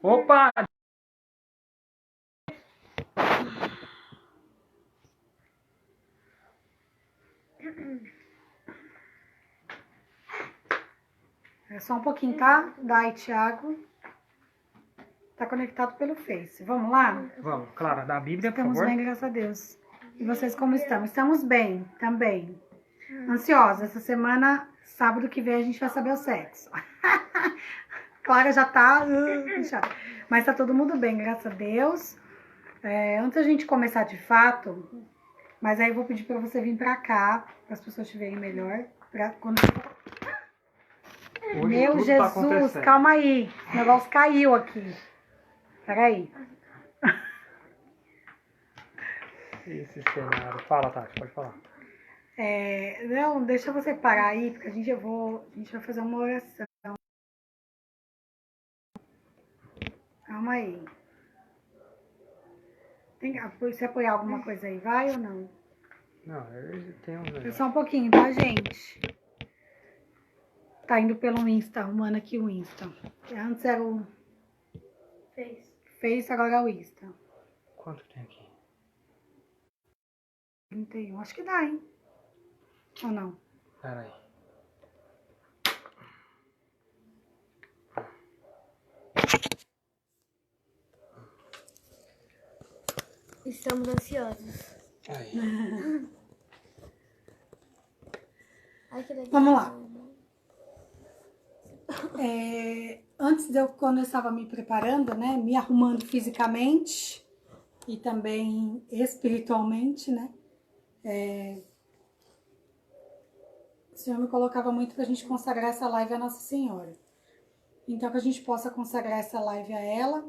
Opa! É só um pouquinho, tá? Dai, Thiago. Tá conectado pelo Face. Vamos lá? Vamos, Clara, da Bíblia, por Estamos favor. bem, graças a Deus. E vocês como estão? Estamos bem, também. Ansiosa. Essa semana, sábado que vem, a gente vai saber o sexo. Clara já tá inchada. Mas tá todo mundo bem, graças a Deus. Antes da gente começar de fato, mas aí eu vou pedir pra você vir pra cá, para as pessoas te verem melhor. Quando... Hoje Meu tudo tá Jesus, acontecendo. calma aí. O negócio caiu aqui. Peraí. Esse cenário. Fala, Tati, pode falar. Não, deixa você parar aí, porque a gente vai fazer uma oração. Calma aí. Tem que se apoiar alguma coisa aí, vai ou não? Não, eu tenho É só um pouquinho, tá, gente? Tá indo pelo Insta, arrumando aqui o Insta. Antes era o Face, agora é o Insta. Quanto tem aqui? 31, acho que dá, hein? Ou não? Pera aí. Estamos ansiosos. Aí. Ai, que legal. Vamos lá. Antes quando eu estava me preparando, né? Me arrumando fisicamente e também espiritualmente, né? O Senhor me colocava muito para a gente consagrar essa live a Nossa Senhora. Então, que a gente possa consagrar essa live a ela.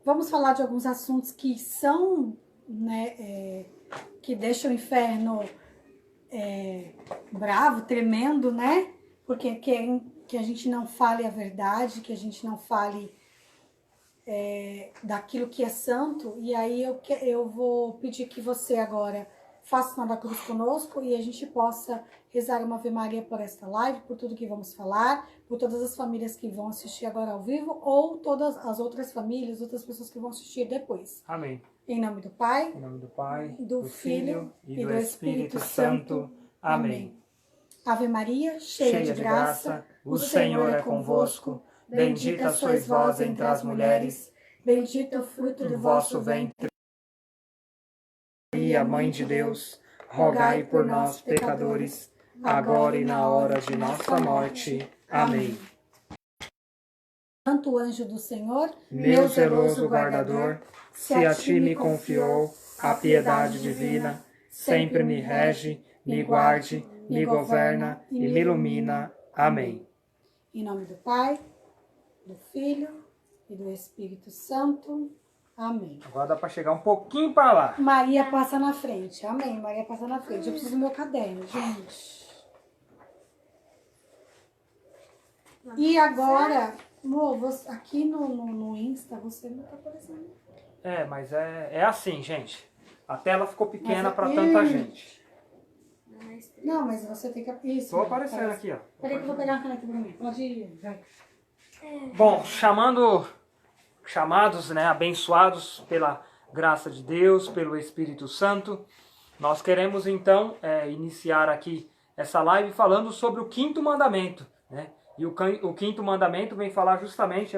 Vamos falar de alguns assuntos que são, né, que deixam o inferno bravo, tremendo, né? Porque querem que a gente não fale a verdade, que a gente não fale daquilo que é santo. E aí eu vou pedir que você agora faça o sinal da cruz conosco e a gente possa rezar uma Ave Maria por esta live, por tudo que vamos falar, por todas as famílias que vão assistir agora ao vivo ou todas as outras famílias, outras pessoas que vão assistir depois. Amém. Em nome do Pai, Em nome do Pai, do Filho e do Espírito Santo. Amém. Ave Maria, cheia de graça, o Senhor é convosco. Bendita sois vós entre as mulheres. bendito é o fruto Do vosso ventre. Maria, Mãe de Deus, rogai por nós, pecadores, agora e na hora de nossa morte. Amém. Santo anjo do Senhor, Meu zeloso guardador, se a ti me confiou a piedade divina, sempre me rege, me guarde, me governa e me ilumina. Amém. Em nome do Pai, do Filho e do Espírito Santo. Amém. Agora dá para chegar um pouquinho para lá. Maria passa na frente. Amém. Maria passa na frente. Eu preciso do meu caderno, gente. E agora, amor, aqui no Insta, você não tá aparecendo. Mas é assim, gente. A tela ficou pequena Mas para aqui- tanta gente. Não, mas você tem que... Isso. Estou aparecendo aqui, ó. Peraí que eu vou pegar a caneta pra mim. Pode ir, vai. Bom, chamados, né, abençoados pela graça de Deus, pelo Espírito Santo, nós queremos então iniciar aqui essa live falando sobre o quinto mandamento, né? E o quinto mandamento vem falar justamente...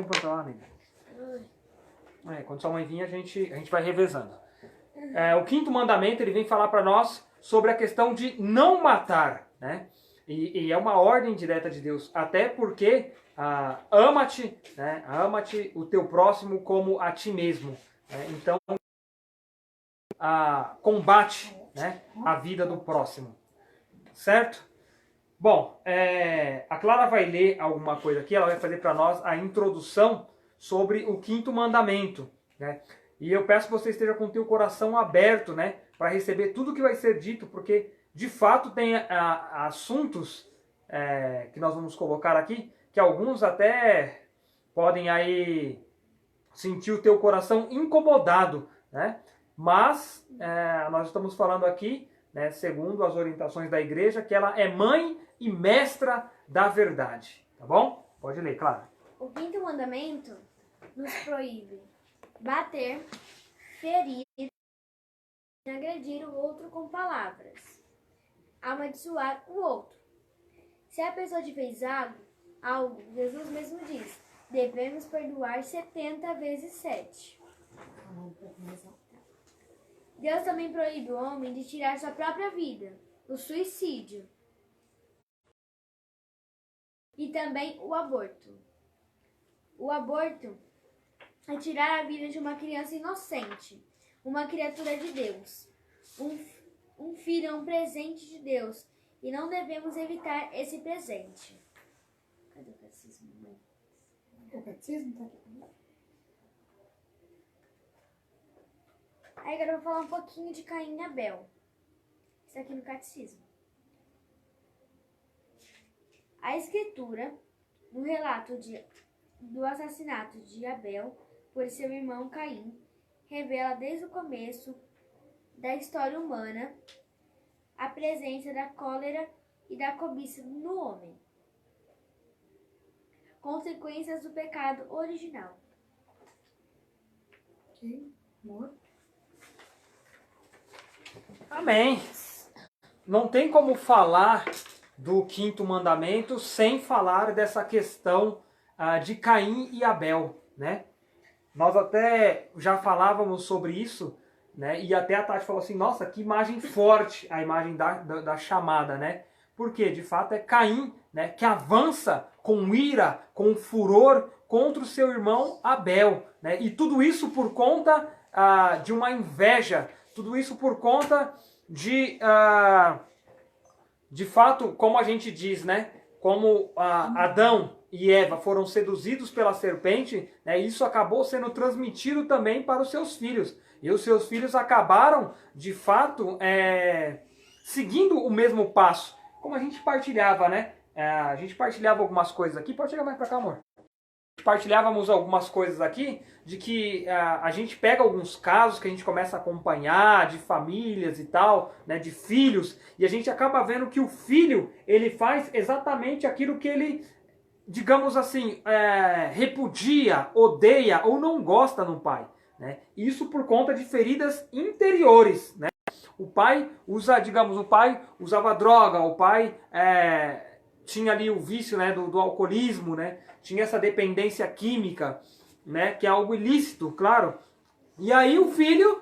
quando sua mãe vir, a gente vai revezando. O quinto mandamento ele vem falar para nós sobre a questão de não matar, né? E é uma ordem direta de Deus, até porque ama-te, né? Ama-te o teu próximo como a ti mesmo. Né? Então, combate, né, a vida do próximo. Certo? Bom, a Clara vai ler alguma coisa aqui, ela vai fazer para nós a introdução sobre o quinto mandamento. Né? E eu peço que você esteja com o teu coração aberto, né, para receber tudo que vai ser dito, porque de fato tem assuntos que nós vamos colocar aqui, que alguns até podem aí sentir o teu coração incomodado, né? Mas nós estamos falando aqui, né, segundo as orientações da igreja, que ela é mãe e mestra da verdade, tá bom? Pode ler, claro. O quinto mandamento nos proíbe bater, ferir e agredir o outro com palavras, amaldiçoar o outro. Se a pessoa te fez algo, Jesus mesmo diz, devemos perdoar 70 vezes 7. Deus também proíbe o homem de tirar sua própria vida, o suicídio e também o aborto. O aborto é tirar a vida de uma criança inocente, uma criatura de Deus. Um filho é um presente de Deus e não devemos evitar esse presente. Cadê o catecismo, mãe? O catecismo tá aqui. Aí agora eu vou falar um pouquinho de Caim e Abel. Isso aqui no catecismo. A escritura, no relato do assassinato de Abel por seu irmão Caim, revela desde o começo da história humana a presença da cólera e da cobiça no homem. Consequências do pecado original. Ok, amor. Amém. Não tem como falar do quinto mandamento sem falar dessa questão de Caim e Abel, né? Nós até já falávamos sobre isso, né? E até a Tati falou assim, nossa, que imagem forte a imagem da chamada, né? Porque, de fato, é Caim, né, que avança com ira, com furor contra o seu irmão Abel, né? E tudo isso por conta de uma inveja, tudo isso por conta de fato, como a gente diz, né? Como Adão e Eva foram seduzidos pela serpente, né, isso acabou sendo transmitido também para os seus filhos. E os seus filhos acabaram, de fato, seguindo o mesmo passo. Como a gente partilhava, né? A gente partilhava algumas coisas aqui. Pode chegar mais para cá, amor. Partilhávamos algumas coisas aqui de que a gente pega alguns casos que a gente começa a acompanhar de famílias e tal, né, de filhos, e a gente acaba vendo que o filho, ele faz exatamente aquilo que ele, digamos assim, repudia, odeia ou não gosta no pai, né? Isso por conta de feridas interiores, né? O pai usava droga, o pai tinha ali o vício, né, do alcoolismo, né? Tinha essa dependência química, né, que é algo ilícito, claro. E aí o filho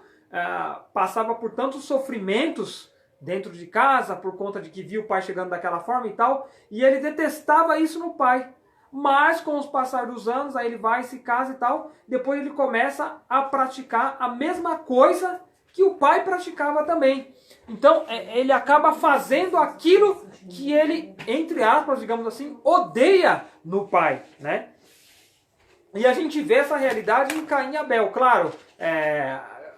passava por tantos sofrimentos dentro de casa, por conta de que via o pai chegando daquela forma e tal, e ele detestava isso no pai. Mas com os passar dos anos, aí ele vai, se casa e tal, depois ele começa a praticar a mesma coisa que o pai praticava também. Então ele acaba fazendo aquilo que ele, entre aspas, digamos assim, odeia no pai, né? E a gente vê essa realidade em Caim e Abel. Claro,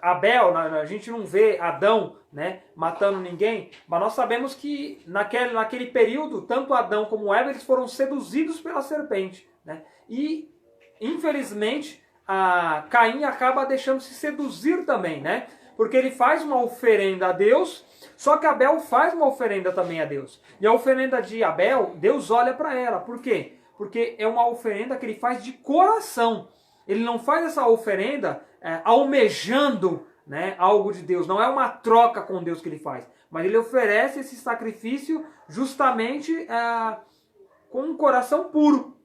Abel, a gente não vê Adão, né, matando ninguém, mas nós sabemos que naquele período, tanto Adão como Eva, eles foram seduzidos pela serpente, né? E, infelizmente, Caim acaba deixando-se seduzir também, né? Porque ele faz uma oferenda a Deus, só que Abel faz uma oferenda também a Deus. E a oferenda de Abel, Deus olha para ela. Por quê? Porque é uma oferenda que ele faz de coração. Ele não faz essa oferenda almejando, né, algo de Deus. Não é uma troca com Deus que ele faz. Mas ele oferece esse sacrifício justamente com um coração puro.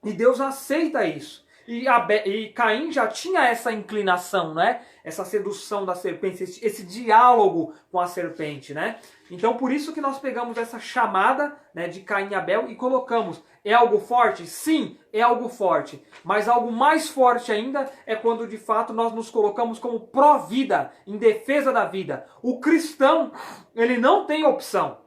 E Deus aceita isso. E Caim já tinha essa inclinação, né? Essa sedução da serpente, esse diálogo com a serpente, né? Então por isso que nós pegamos essa chamada, né, de Caim e Abel e colocamos. É algo forte? Sim, é algo forte. Mas algo mais forte ainda é quando de fato nós nos colocamos como pró-vida, em defesa da vida. O cristão, ele não tem opção.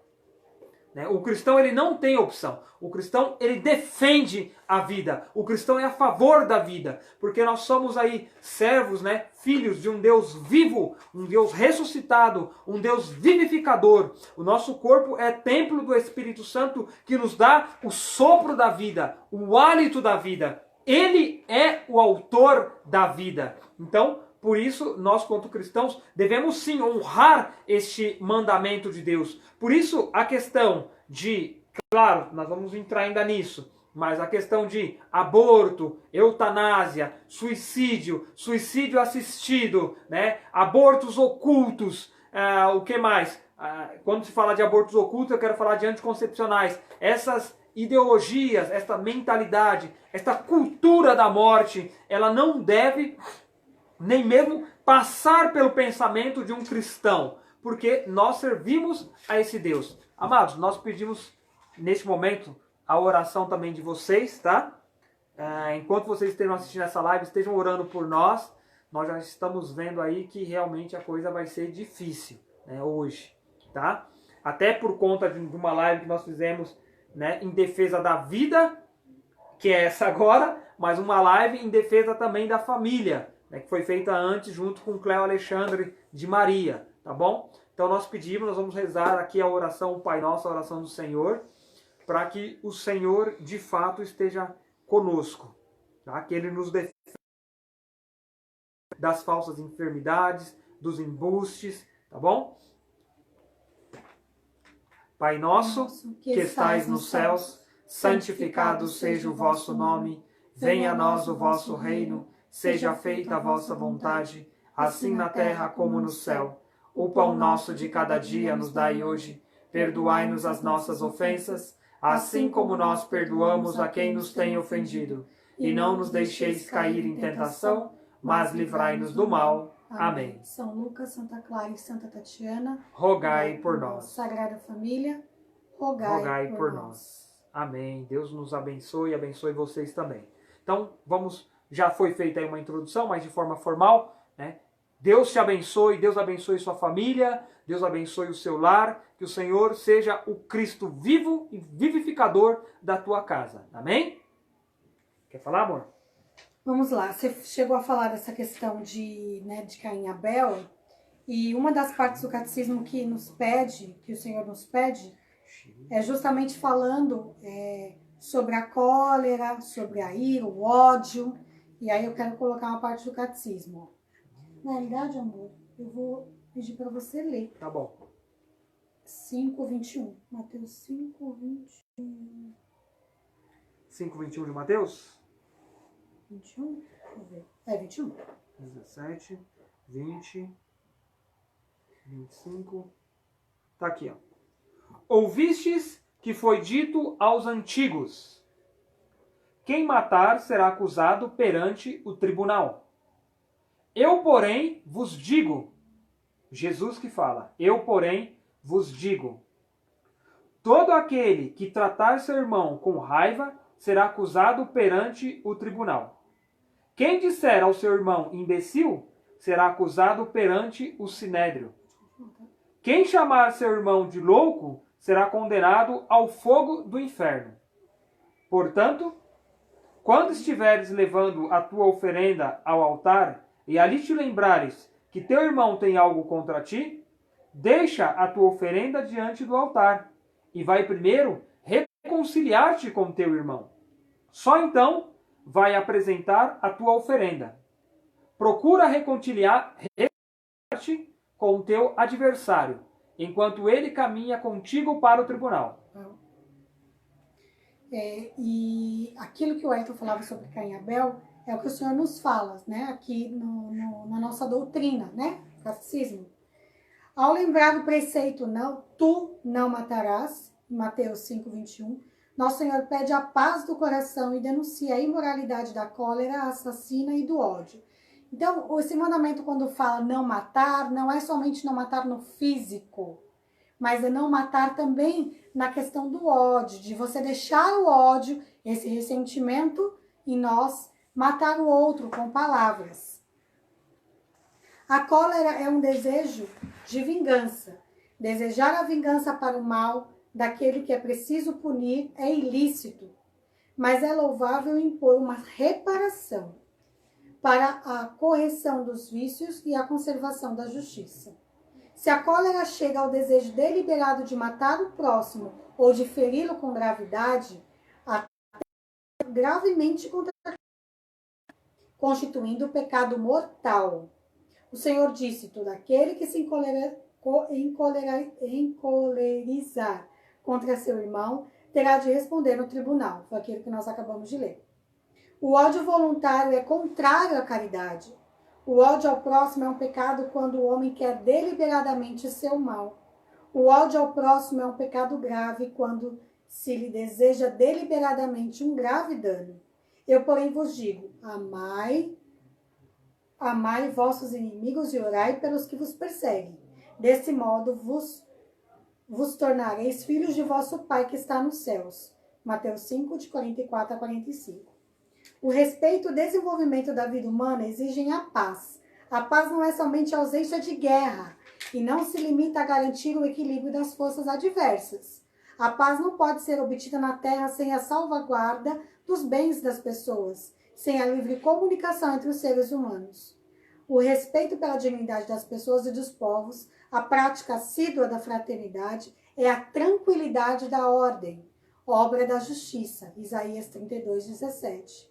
O cristão, ele não tem opção. O cristão, ele defende a vida. O cristão é a favor da vida. Porque nós somos aí servos, né, filhos de um Deus vivo, um Deus ressuscitado, um Deus vivificador. O nosso corpo é templo do Espírito Santo que nos dá o sopro da vida, o hálito da vida. Ele é o autor da vida. Então, por isso, nós, quanto cristãos, devemos sim honrar este mandamento de Deus. Por isso, a questão de, claro, nós vamos entrar ainda nisso, Mas a questão de aborto, eutanásia, suicídio, suicídio assistido, né? Abortos ocultos, o que mais? Quando se fala de abortos ocultos, eu quero falar de anticoncepcionais. Essas ideologias, essa mentalidade, essa cultura da morte, ela não deve nem mesmo passar pelo pensamento de um cristão, porque nós servimos a esse Deus. Amados, nós pedimos neste momento a oração também de vocês, tá? Enquanto vocês estejam assistindo essa live, estejam orando por nós. Nós já estamos vendo aí que realmente a coisa vai ser difícil, né, hoje, tá? Até por conta de uma live que nós fizemos, né, em defesa da vida, que é essa agora, mas uma live em defesa também da família, né, que foi feita antes junto com o Cléo Alexandre de Maria, tá bom? Então nós pedimos, nós vamos rezar aqui a oração, o Pai Nosso, a oração do Senhor, para que o Senhor de fato esteja conosco, tá? Que Ele nos defenda das falsas enfermidades, dos embustes, tá bom? Pai nosso, que estais nos céus, santificado seja o vosso nome, venha a nós o vosso reino, seja feita a vossa vontade, assim na terra como no céu. O pão nosso de cada dia nos dai hoje, perdoai-nos as nossas ofensas, assim como nós perdoamos a quem nos tem ofendido. E não nos deixeis cair em tentação, mas livrai-nos do mal. Amém. São Lucas, Santa Clara e Santa Tatiana, rogai por nós. Sagrada Família, rogai por nós. Amém. Deus nos abençoe e abençoe vocês também. Então, já foi feita aí uma introdução, mas de forma formal, né? Deus te abençoe, Deus abençoe sua família, Deus abençoe o seu lar, que o Senhor seja o Cristo vivo e vivificador da tua casa. Amém? Quer falar, amor? Vamos lá, você chegou a falar dessa questão de Caim e Abel, e uma das partes do catecismo que nos pede, que o Senhor nos pede, é justamente falando sobre a cólera, sobre a ira, o ódio, e aí eu quero colocar uma parte do catecismo. Na realidade, amor, eu vou pedir para você ler. Tá bom. 5:21. Mateus 5:21. 5:21 de Mateus? 21? Deixa eu ver. É 21. 17, 20, 25. Tá aqui, ó. Ouvistes que foi dito aos antigos: quem matar será acusado perante o tribunal. Eu, porém, vos digo, Jesus que fala, eu, porém, vos digo, todo aquele que tratar seu irmão com raiva será acusado perante o tribunal. Quem disser ao seu irmão imbecil será acusado perante o sinédrio. Quem chamar seu irmão de louco será condenado ao fogo do inferno. Portanto, quando estiveres levando a tua oferenda ao altar, e ali te lembrares que teu irmão tem algo contra ti, deixa a tua oferenda diante do altar, e vai primeiro reconciliar-te com teu irmão. Só então vai apresentar a tua oferenda. Procura reconciliar-te com o teu adversário, enquanto ele caminha contigo para o tribunal. E aquilo que o Ayrton falava sobre Caim e Abel é o que o Senhor nos fala, né? Aqui na nossa doutrina, né? Catecismo. Ao lembrar do preceito tu não matarás, em Mateus 5:21, nosso Senhor pede a paz do coração e denuncia a imoralidade da cólera, assassina e do ódio. Então, esse mandamento, quando fala não matar, não é somente não matar no físico, mas é não matar também na questão do ódio, de você deixar o ódio, esse ressentimento em nós, matar o outro com palavras. A cólera é um desejo de vingança. Desejar a vingança para o mal daquele que é preciso punir é ilícito, mas é louvável impor uma reparação para a correção dos vícios e a conservação da justiça. Se a cólera chega ao desejo deliberado de matar o próximo ou de feri-lo com gravidade, gravemente contra constituindo o pecado mortal. O Senhor disse: todo aquele que se encolerizar contra seu irmão terá de responder no tribunal. Foi aquilo que nós acabamos de ler. O ódio voluntário é contrário à caridade. O ódio ao próximo é um pecado quando o homem quer deliberadamente seu mal. O ódio ao próximo é um pecado grave quando se lhe deseja deliberadamente um grave dano. Eu, porém, vos digo, amai vossos inimigos e orai pelos que vos perseguem. Desse modo vos tornareis filhos de vosso Pai que está nos céus. Mateus 5, de 44 a 45. O respeito e o desenvolvimento da vida humana exigem a paz. A paz não é somente ausência de guerra e não se limita a garantir o equilíbrio das forças adversas. A paz não pode ser obtida na terra sem a salvaguarda dos bens das pessoas, sem a livre comunicação entre os seres humanos. O respeito pela dignidade das pessoas e dos povos, a prática assídua da fraternidade é a tranquilidade da ordem, obra da justiça, Isaías 32, 17.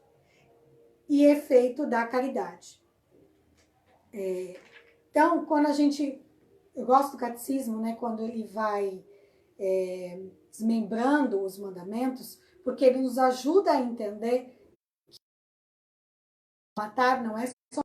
E efeito da caridade. Então, quando eu gosto do catecismo, né, quando ele vai desmembrando os mandamentos, porque ele nos ajuda a entender que matar não é só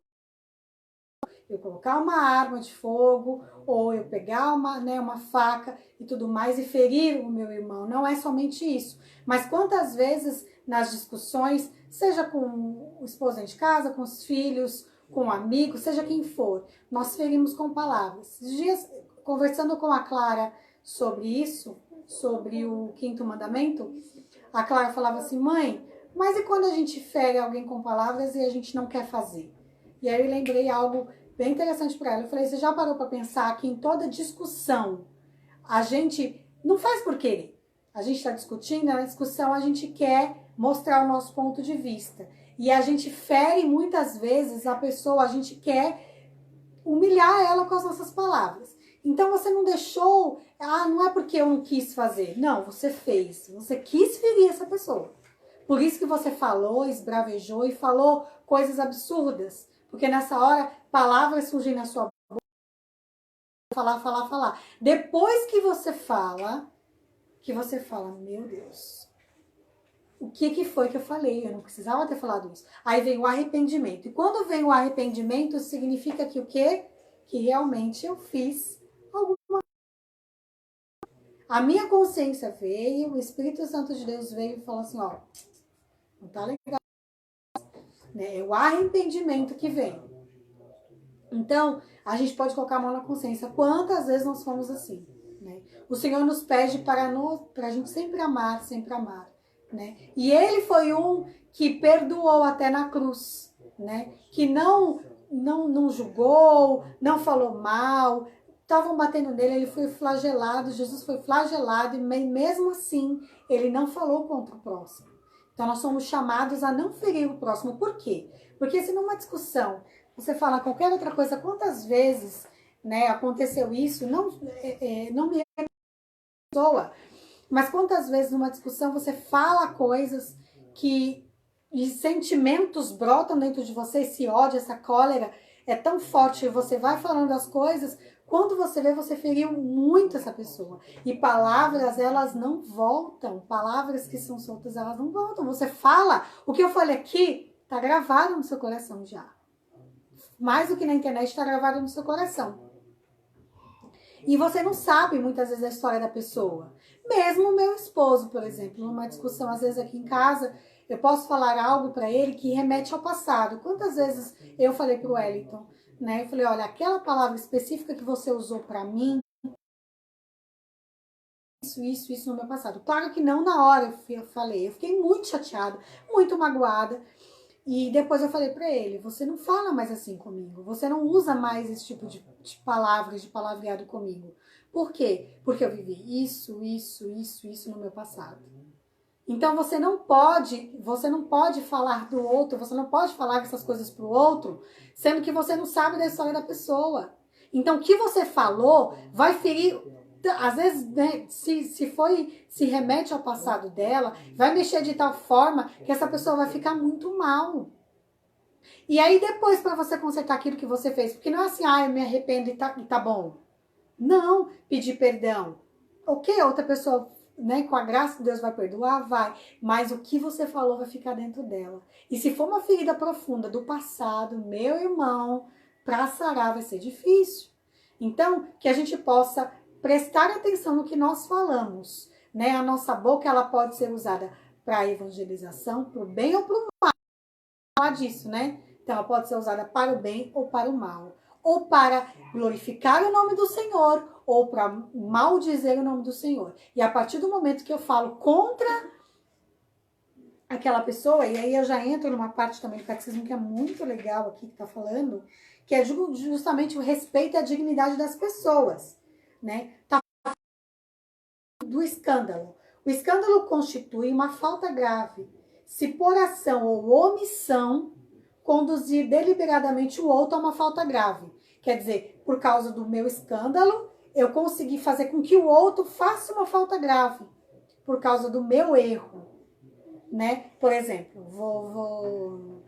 eu colocar uma arma de fogo, ou eu pegar uma faca e tudo mais e ferir o meu irmão. Não é somente isso. Mas quantas vezes nas discussões, seja com o esposo de casa, com os filhos, com amigos, seja quem for, nós ferimos com palavras. Esses dias, conversando com a Clara sobre isso, sobre o 5º mandamento, a Clara falava assim, mãe, mas e quando a gente fere alguém com palavras e a gente não quer fazer? E aí eu lembrei algo bem interessante para ela. Eu falei, você já parou para pensar que em toda discussão a gente não faz por querer. A gente está discutindo, na discussão a gente quer mostrar o nosso ponto de vista. E a gente fere muitas vezes a pessoa, a gente quer humilhar ela com as nossas palavras. Então você não deixou, não é porque eu não quis fazer. Não, você fez. Você quis ferir essa pessoa. Por isso que você falou, esbravejou e falou coisas absurdas. Porque nessa hora, palavras surgem na sua boca. Falar. Depois que você fala, meu Deus, o que foi que eu falei? Eu não precisava ter falado isso. Aí vem o arrependimento. E quando vem o arrependimento, significa que o quê? Que realmente eu fiz alguma coisa. A minha consciência veio, o Espírito Santo de Deus veio e falou assim, ó, não tá legal. É o arrependimento que vem. Então, a gente pode colocar a mão na consciência. Quantas vezes nós fomos assim? Né? O Senhor nos pede para a gente sempre amar, né? E Ele foi um que perdoou até na cruz, né? Que não julgou, não falou mal, estavam batendo nele, ele foi flagelado, Jesus foi flagelado, e mesmo assim, ele não falou contra o próximo. Então, nós somos chamados a não ferir o próximo. Por quê? Porque se numa discussão você fala qualquer outra coisa, quantas vezes, né, aconteceu isso, não me pessoa, mas quantas vezes numa discussão você fala coisas e sentimentos brotam dentro de você, esse ódio, essa cólera é tão forte, e você vai falando as coisas, quando você vê, você feriu muito essa pessoa. E palavras, elas não voltam. Palavras que são soltas, elas não voltam. Você fala, o que eu falei aqui, tá gravado no seu coração já. Mais do que na internet, está gravado no seu coração. E você não sabe, muitas vezes, a história da pessoa. Mesmo o meu esposo, por exemplo, numa discussão, às vezes aqui em casa, eu posso falar algo para ele que remete ao passado. Quantas vezes eu falei pro Wellington, né? Eu falei, olha, aquela palavra específica que você usou para mim, isso no meu passado. Claro que não na hora eu falei, eu fiquei muito chateada, muito magoada. E depois eu falei pra ele, você não fala mais assim comigo, você não usa mais esse tipo de palavras, de palavreado comigo. Por quê? Porque eu vivi isso no meu passado. Então você não pode falar do outro, você não pode falar essas coisas pro outro, sendo que você não sabe da história da pessoa. Então o que você falou vai ferir, às vezes, né, se remete ao passado dela, vai mexer de tal forma que essa pessoa vai ficar muito mal. E aí depois para você consertar aquilo que você fez, porque não é assim, eu me arrependo e tá bom. Não, pedir perdão. Ok, a outra pessoa né, com a graça de Deus vai perdoar? Vai. Mas o que você falou vai ficar dentro dela. E se for uma ferida profunda do passado, meu irmão, para sarar vai ser difícil. Então, que a gente possa prestar atenção no que nós falamos, né? A nossa boca, ela pode ser usada para evangelização, para o bem ou para o mal. Falar disso, né? Então, ela pode ser usada para o bem ou para o mal. Ou para glorificar o nome do Senhor, ou para maldizer o nome do Senhor. E a partir do momento que eu falo contra aquela pessoa, e aí eu já entro numa parte também do catecismo que é muito legal aqui, que tá falando, que é justamente o respeito e a dignidade das pessoas, né? Tá do escândalo. O escândalo constitui uma falta grave, se por ação ou omissão conduzir deliberadamente o outro a uma falta grave. Quer dizer, por causa do meu escândalo, eu consegui fazer com que o outro faça uma falta grave, por causa do meu erro, né? Por exemplo, vou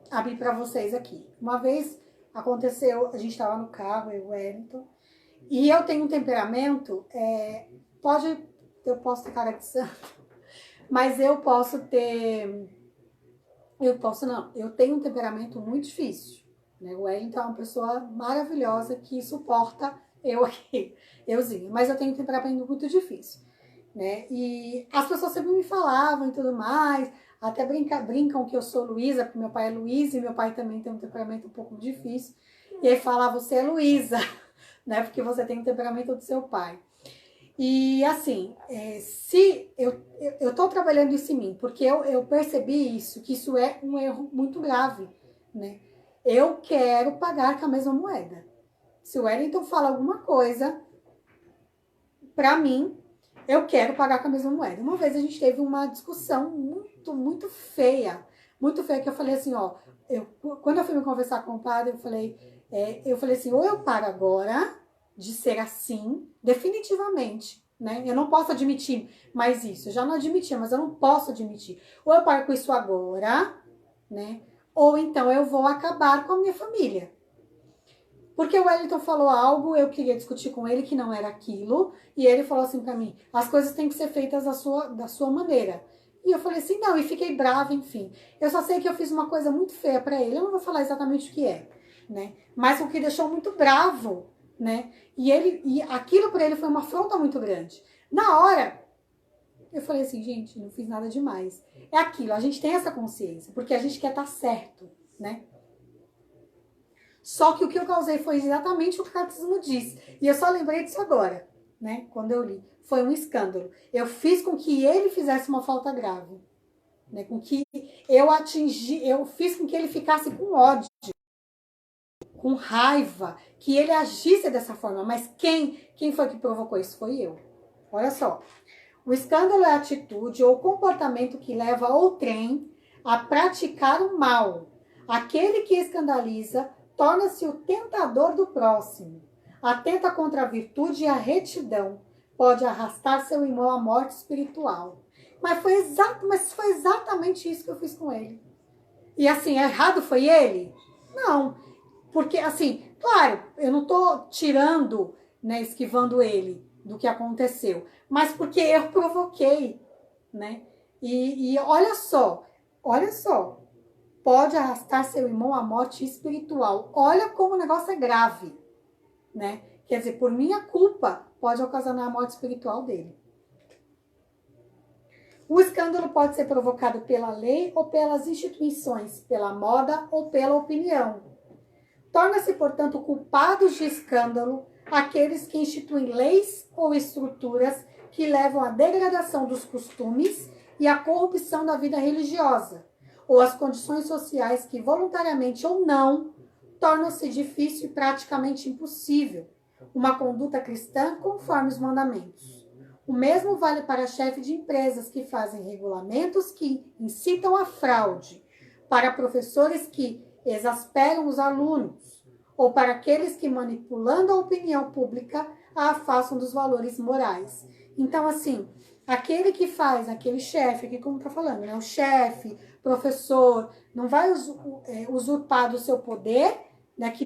abrir para vocês aqui. Uma vez aconteceu, a gente estava no carro, eu e o Wellington, e eu tenho um temperamento, eu posso ter cara de santo, mas eu tenho um temperamento muito difícil, né? O Wellington é uma pessoa maravilhosa que suporta eu aqui, euzinho, mas eu tenho um temperamento muito difícil, né? E as pessoas sempre me falavam e tudo mais, até brincam que eu sou Luísa, porque meu pai é Luiz e meu pai também tem um temperamento um pouco difícil, e aí fala, você é Luísa, né? Porque você tem o temperamento do seu pai. E assim, se eu tô trabalhando isso em mim, porque eu percebi isso, que isso é um erro muito grave, né? Eu quero pagar com a mesma moeda. Se o Wellington fala alguma coisa, pra mim, eu quero pagar com a mesma moeda. Uma vez a gente teve uma discussão muito feia, que eu falei assim, ó, quando eu fui me conversar com o padre, eu falei assim, ou eu paro agora de ser assim, definitivamente, né? Eu não posso admitir mais isso. Eu já não admitia, mas eu não posso admitir. Ou eu paro com isso agora, né? Ou então eu vou acabar com a minha família. Porque o Wellington falou algo, eu queria discutir com ele que não era aquilo, e ele falou assim pra mim, as coisas têm que ser feitas da sua maneira. E eu falei assim, não, e fiquei brava, enfim. Eu só sei que eu fiz uma coisa muito feia pra ele, eu não vou falar exatamente o que é, né? Mas o que deixou muito bravo, né? E aquilo para ele foi uma afronta muito grande. Na hora, eu falei assim, gente, não fiz nada demais. É aquilo, a gente tem essa consciência, porque a gente quer estar certo, né? Só que o que eu causei foi exatamente o que o catecismo diz. E eu só lembrei disso agora, né? Quando eu li. Foi um escândalo. Eu fiz com que ele fizesse uma falta grave, né? Com que eu fiz com que ele ficasse com ódio, com raiva, que ele agisse dessa forma. Mas quem foi que provocou isso? Foi eu. Olha só. O escândalo é a atitude ou comportamento que leva outrem a praticar o mal. Aquele que escandaliza torna-se o tentador do próximo. Atenta contra a virtude e a retidão. Pode arrastar seu irmão à morte espiritual. Mas foi exatamente isso que eu fiz com ele. E assim, errado foi ele? Não. Porque, assim, claro, eu não tô tirando, né, esquivando ele do que aconteceu, mas porque eu provoquei, né? E olha só, pode arrastar seu irmão à morte espiritual. Olha como o negócio é grave, né? Quer dizer, por minha culpa, pode ocasionar a morte espiritual dele. O escândalo pode ser provocado pela lei ou pelas instituições, pela moda ou pela opinião. Torna-se, portanto, culpados de escândalo aqueles que instituem leis ou estruturas que levam à degradação dos costumes e à corrupção da vida religiosa, ou as condições sociais que, voluntariamente ou não, tornam-se difícil e praticamente impossível uma conduta cristã conforme os mandamentos. O mesmo vale para chefes de empresas que fazem regulamentos que incitam a fraude, para professores que exasperam os alunos, ou para aqueles que, manipulando a opinião pública, a afastam dos valores morais. Então, assim, aquele que faz, aquele chefe, aqui como está falando, né? O chefe, professor, não vai usurpar do seu poder, né? Que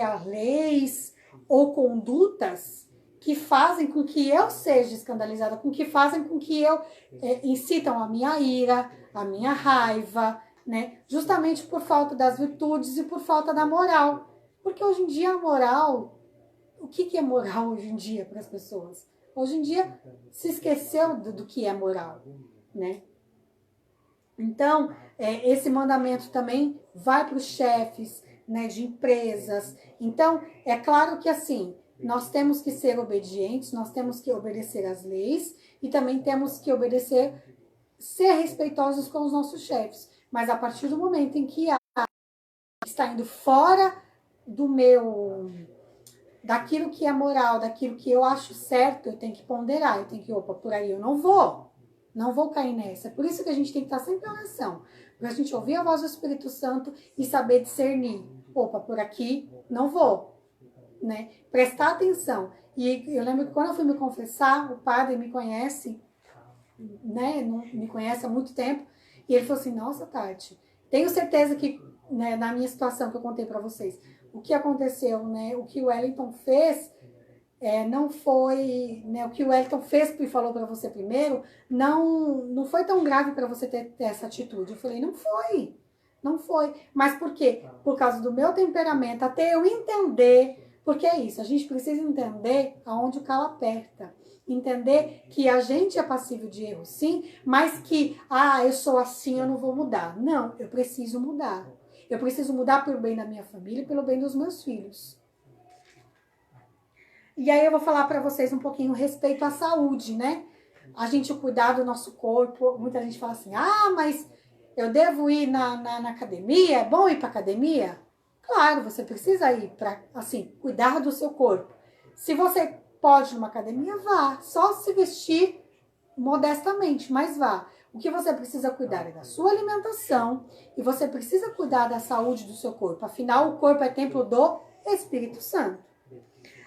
as leis ou condutas que fazem com que eu seja escandalizada, com que fazem com que eu incitam a minha ira, a minha raiva, né? Justamente por falta das virtudes e por falta da moral. Porque hoje em dia a moral, o que é moral hoje em dia para as pessoas? Hoje em dia se esqueceu do que é moral, né? Então, esse mandamento também vai para os chefes, né, de empresas. Então, é claro que assim, nós temos que ser obedientes, nós temos que obedecer às leis e também temos que obedecer, ser respeitosos com os nossos chefes. Mas a partir do momento em que está indo fora daquilo que é moral, daquilo que eu acho certo, eu tenho que ponderar, eu tenho que, por aí eu não vou cair nessa. Por isso que a gente tem que estar sempre em oração, para a gente ouvir a voz do Espírito Santo e saber discernir. Por aqui não vou, né? Prestar atenção. E eu lembro que quando eu fui me confessar, o padre me conhece, né? Me conhece há muito tempo, e ele falou assim: nossa, Tati, tenho certeza que, né, na minha situação que eu contei para vocês, o que aconteceu, né? O que o Wellington fez não foi, né, o que o Wellington fez e falou para você primeiro, não foi tão grave para você ter essa atitude. Eu falei: não foi. Mas por quê? Por causa do meu temperamento, até eu entender, porque é isso, a gente precisa entender aonde o calo aperta. Entender que a gente é passível de erro, sim, mas que, eu sou assim, eu não vou mudar. Não, eu preciso mudar. Eu preciso mudar pelo bem da minha família e pelo bem dos meus filhos. E aí eu vou falar para vocês um pouquinho a respeito à saúde, né? A gente cuidar do nosso corpo. Muita gente fala assim: mas eu devo ir na academia? É bom ir para academia? Claro, você precisa ir para, assim, cuidar do seu corpo. Se você pode ir numa academia, vá. Só se vestir modestamente, mas vá. O que você precisa cuidar é da sua alimentação e você precisa cuidar da saúde do seu corpo. Afinal, o corpo é templo do Espírito Santo.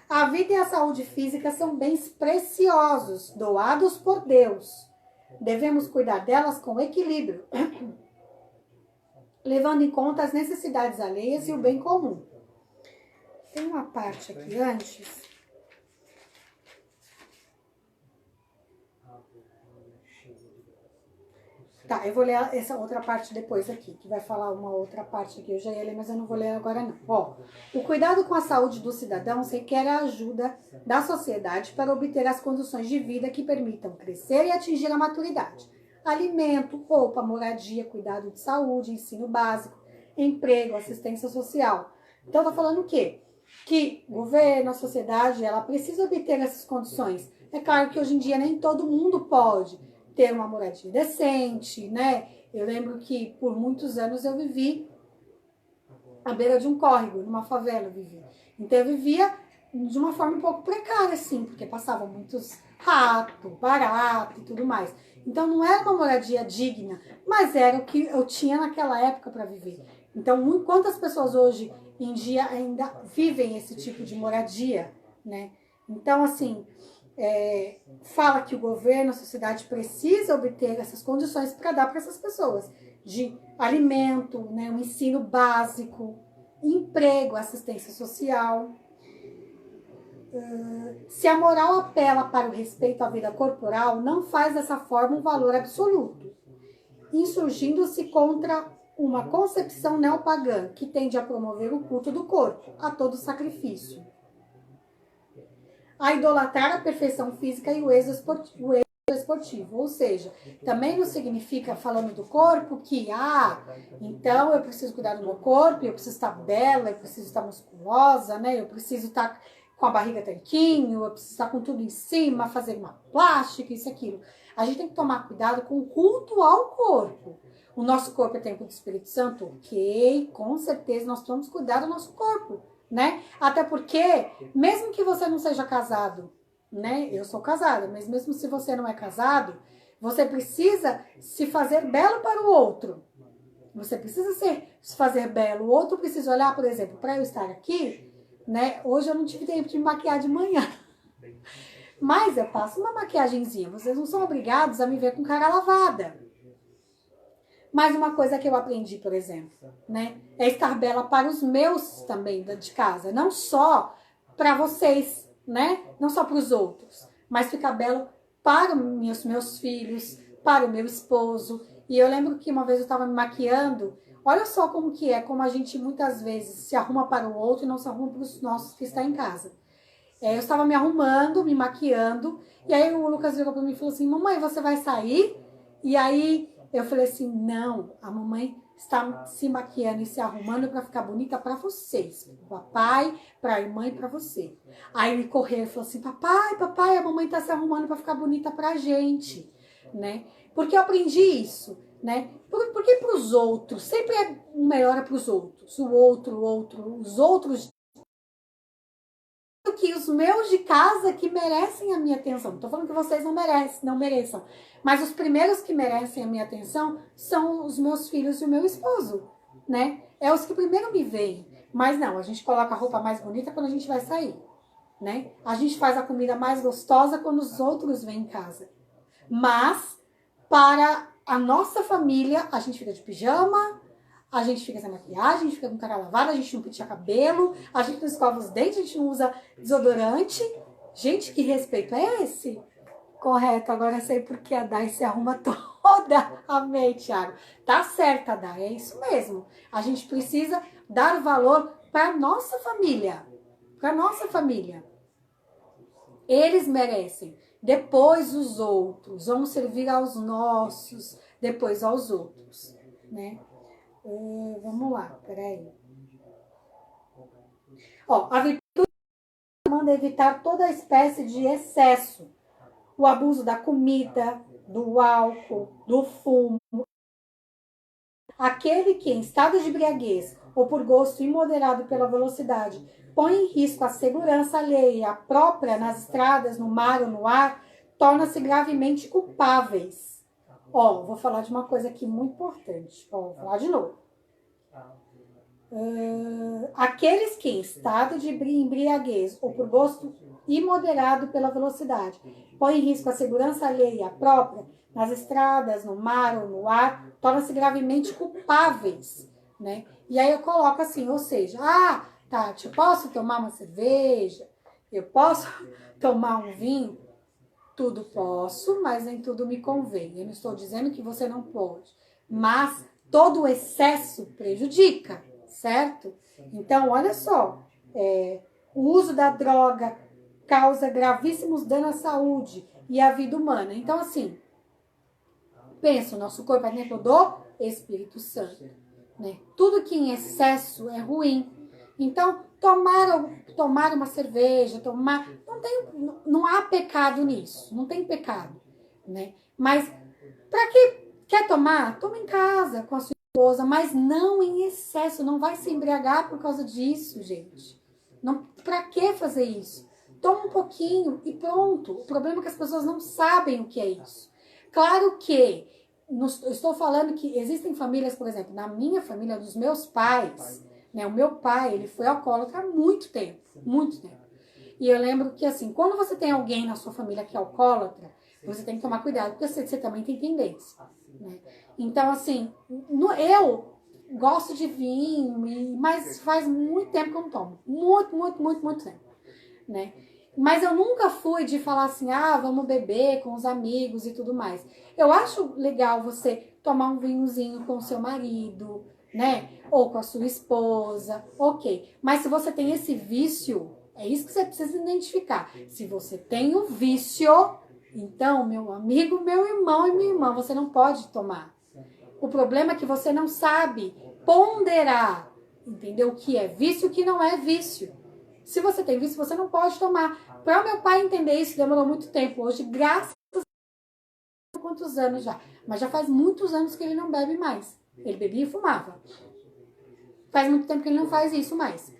A vida e a saúde física são bens preciosos, doados por Deus. Devemos cuidar delas com equilíbrio, levando em conta as necessidades alheias e o bem comum. Tem uma parte aqui antes. Tá, eu vou ler essa outra parte depois aqui, que vai falar uma outra parte aqui. Eu já ia ler, mas eu não vou ler agora não. O cuidado com a saúde dos cidadãos requer a ajuda da sociedade para obter as condições de vida que permitam crescer e atingir a maturidade. Alimento, roupa, moradia, cuidado de saúde, ensino básico, emprego, assistência social. Então, tá falando o quê? Que o governo, a sociedade, ela precisa obter essas condições. É claro que hoje em dia nem todo mundo pode ter uma moradia decente, né? Eu lembro que por muitos anos eu vivi à beira de um córrego, numa favela eu vivia. Então eu vivia de uma forma um pouco precária, assim, porque passavam muitos ratos, barato e tudo mais. Então não era uma moradia digna, mas era o que eu tinha naquela época para viver. Então, quantas pessoas hoje em dia ainda vivem esse tipo de moradia, né? Então, assim, fala que o governo, a sociedade precisa obter essas condições para dar para essas pessoas de alimento, né, um ensino básico, emprego, assistência social. Se a moral apela para o respeito à vida corporal, não faz dessa forma um valor absoluto, insurgindo-se contra uma concepção neopagã que tende a promover o culto do corpo a todo sacrifício, a idolatrar a perfeição física e o êxito esportivo. Ou seja, também não significa, falando do corpo, que, então eu preciso cuidar do meu corpo, eu preciso estar bela, eu preciso estar musculosa, né? Eu preciso estar com a barriga tanquinho, eu preciso estar com tudo em cima, fazer uma plástica, isso e aquilo. A gente tem que tomar cuidado com o culto ao corpo. O nosso corpo é templo do Espírito Santo? Ok, com certeza nós precisamos cuidar do nosso corpo, né? Até porque, mesmo que você não seja casado, né? Eu sou casada, mas mesmo se você não é casado, você precisa se fazer belo para o outro. Você precisa se fazer belo. O outro precisa olhar, por exemplo, para eu estar aqui, né? Hoje eu não tive tempo de me maquiar de manhã. Mas eu passo uma maquiagenzinha. Vocês não são obrigados a me ver com cara lavada. Mas uma coisa que eu aprendi, por exemplo, né, é estar bela para os meus também de casa, não só para vocês, né? Não só para os outros, mas ficar belo para meus filhos, para o meu esposo. E eu lembro que uma vez eu estava me maquiando. Olha só como que é, como a gente muitas vezes se arruma para o outro e não se arruma para os nossos que estão em casa. Eu estava me arrumando, me maquiando, e aí o Lucas virou para mim e falou assim, mamãe, você vai sair? E aí eu falei assim, não, a mamãe está se maquiando e se arrumando para ficar bonita para vocês, para o papai, para a irmã e para você. Aí ele correu e falou assim, papai, a mamãe está se arrumando para ficar bonita para a gente, né? Porque eu aprendi isso, né? Porque para os outros, sempre é melhor para os outros, os outros, que os meus de casa que merecem a minha atenção. Não tô falando que vocês não mereçam. Mas os primeiros que merecem a minha atenção são os meus filhos e o meu esposo, né? É os que primeiro me veem. Mas não, a gente coloca a roupa mais bonita quando a gente vai sair, né? A gente faz a comida mais gostosa quando os outros vêm em casa. Mas, para a nossa família, a gente fica de pijama, a gente fica sem maquiagem, a gente fica com cara lavada, a gente não penteia cabelo, a gente não escova os dentes, a gente não usa desodorante. Gente, que respeito é esse? Correto, agora eu sei porque a Dai se arruma toda. Amei, Thiago. Tá certa, Dai, é isso mesmo. A gente precisa dar valor para nossa família. Para nossa família. Eles merecem. Depois os outros. Vamos servir aos nossos, depois aos outros, né? Vamos lá, peraí. Ó, a virtude manda evitar toda espécie de excesso. O abuso da comida, do álcool, do fumo. Aquele que, em estado de embriaguez ou por gosto imoderado pela velocidade, põe em risco a segurança alheia e a própria nas estradas, no mar ou no ar, torna-se gravemente culpáveis. Ó, vou falar de uma coisa aqui muito importante. Ó, vou falar de novo. Aqueles que, em estado de embriaguez ou por gosto imoderado pela velocidade, põem em risco a segurança alheia e a própria, nas estradas, no mar ou no ar, tornam-se gravemente culpáveis, né? E aí eu coloco assim, ou seja, Tati, eu posso tomar uma cerveja? Eu posso tomar um vinho? Tudo posso, mas nem tudo me convém. Eu não estou dizendo que você não pode, mas todo o excesso prejudica, certo? Então, olha só, o uso da droga causa gravíssimos danos à saúde e à vida humana. Então, assim, pensa, o nosso corpo é templo do Espírito Santo, né? Tudo que em excesso é ruim. Então, tomar uma cerveja, não há pecado nisso, não tem pecado, né? Mas, para que quer tomar? Toma em casa, com a sua esposa, mas não em excesso, não vai se embriagar por causa disso, gente. Para que fazer isso? Toma um pouquinho e pronto. O problema é que as pessoas não sabem o que é isso. Claro que, eu estou falando que existem famílias, por exemplo, na minha família, dos meus pais, né? O meu pai, ele foi alcoólatra há muito tempo, muito tempo. E eu lembro que, assim, quando você tem alguém na sua família que é alcoólatra, você tem que tomar cuidado, porque você também tem tendência, né? Então, assim, eu gosto de vinho, mas faz muito tempo que eu não tomo. Muito tempo, né? Mas eu nunca fui de falar assim, vamos beber com os amigos e tudo mais. Eu acho legal você tomar um vinhozinho com o seu marido, né? Ou com a sua esposa, ok. Mas se você tem esse vício, é isso que você precisa identificar. Se você tem o vício, então, meu amigo, meu irmão e minha irmã, você não pode tomar. O problema é que você não sabe ponderar, entendeu? O que é vício e o que não é vício. Se você tem vício, você não pode tomar. Para o meu pai entender isso, demorou muito tempo. Hoje, graças a quantos anos já. Mas já faz muitos anos que ele não bebe mais. Ele bebia e fumava. Faz muito tempo que ele não faz isso mais.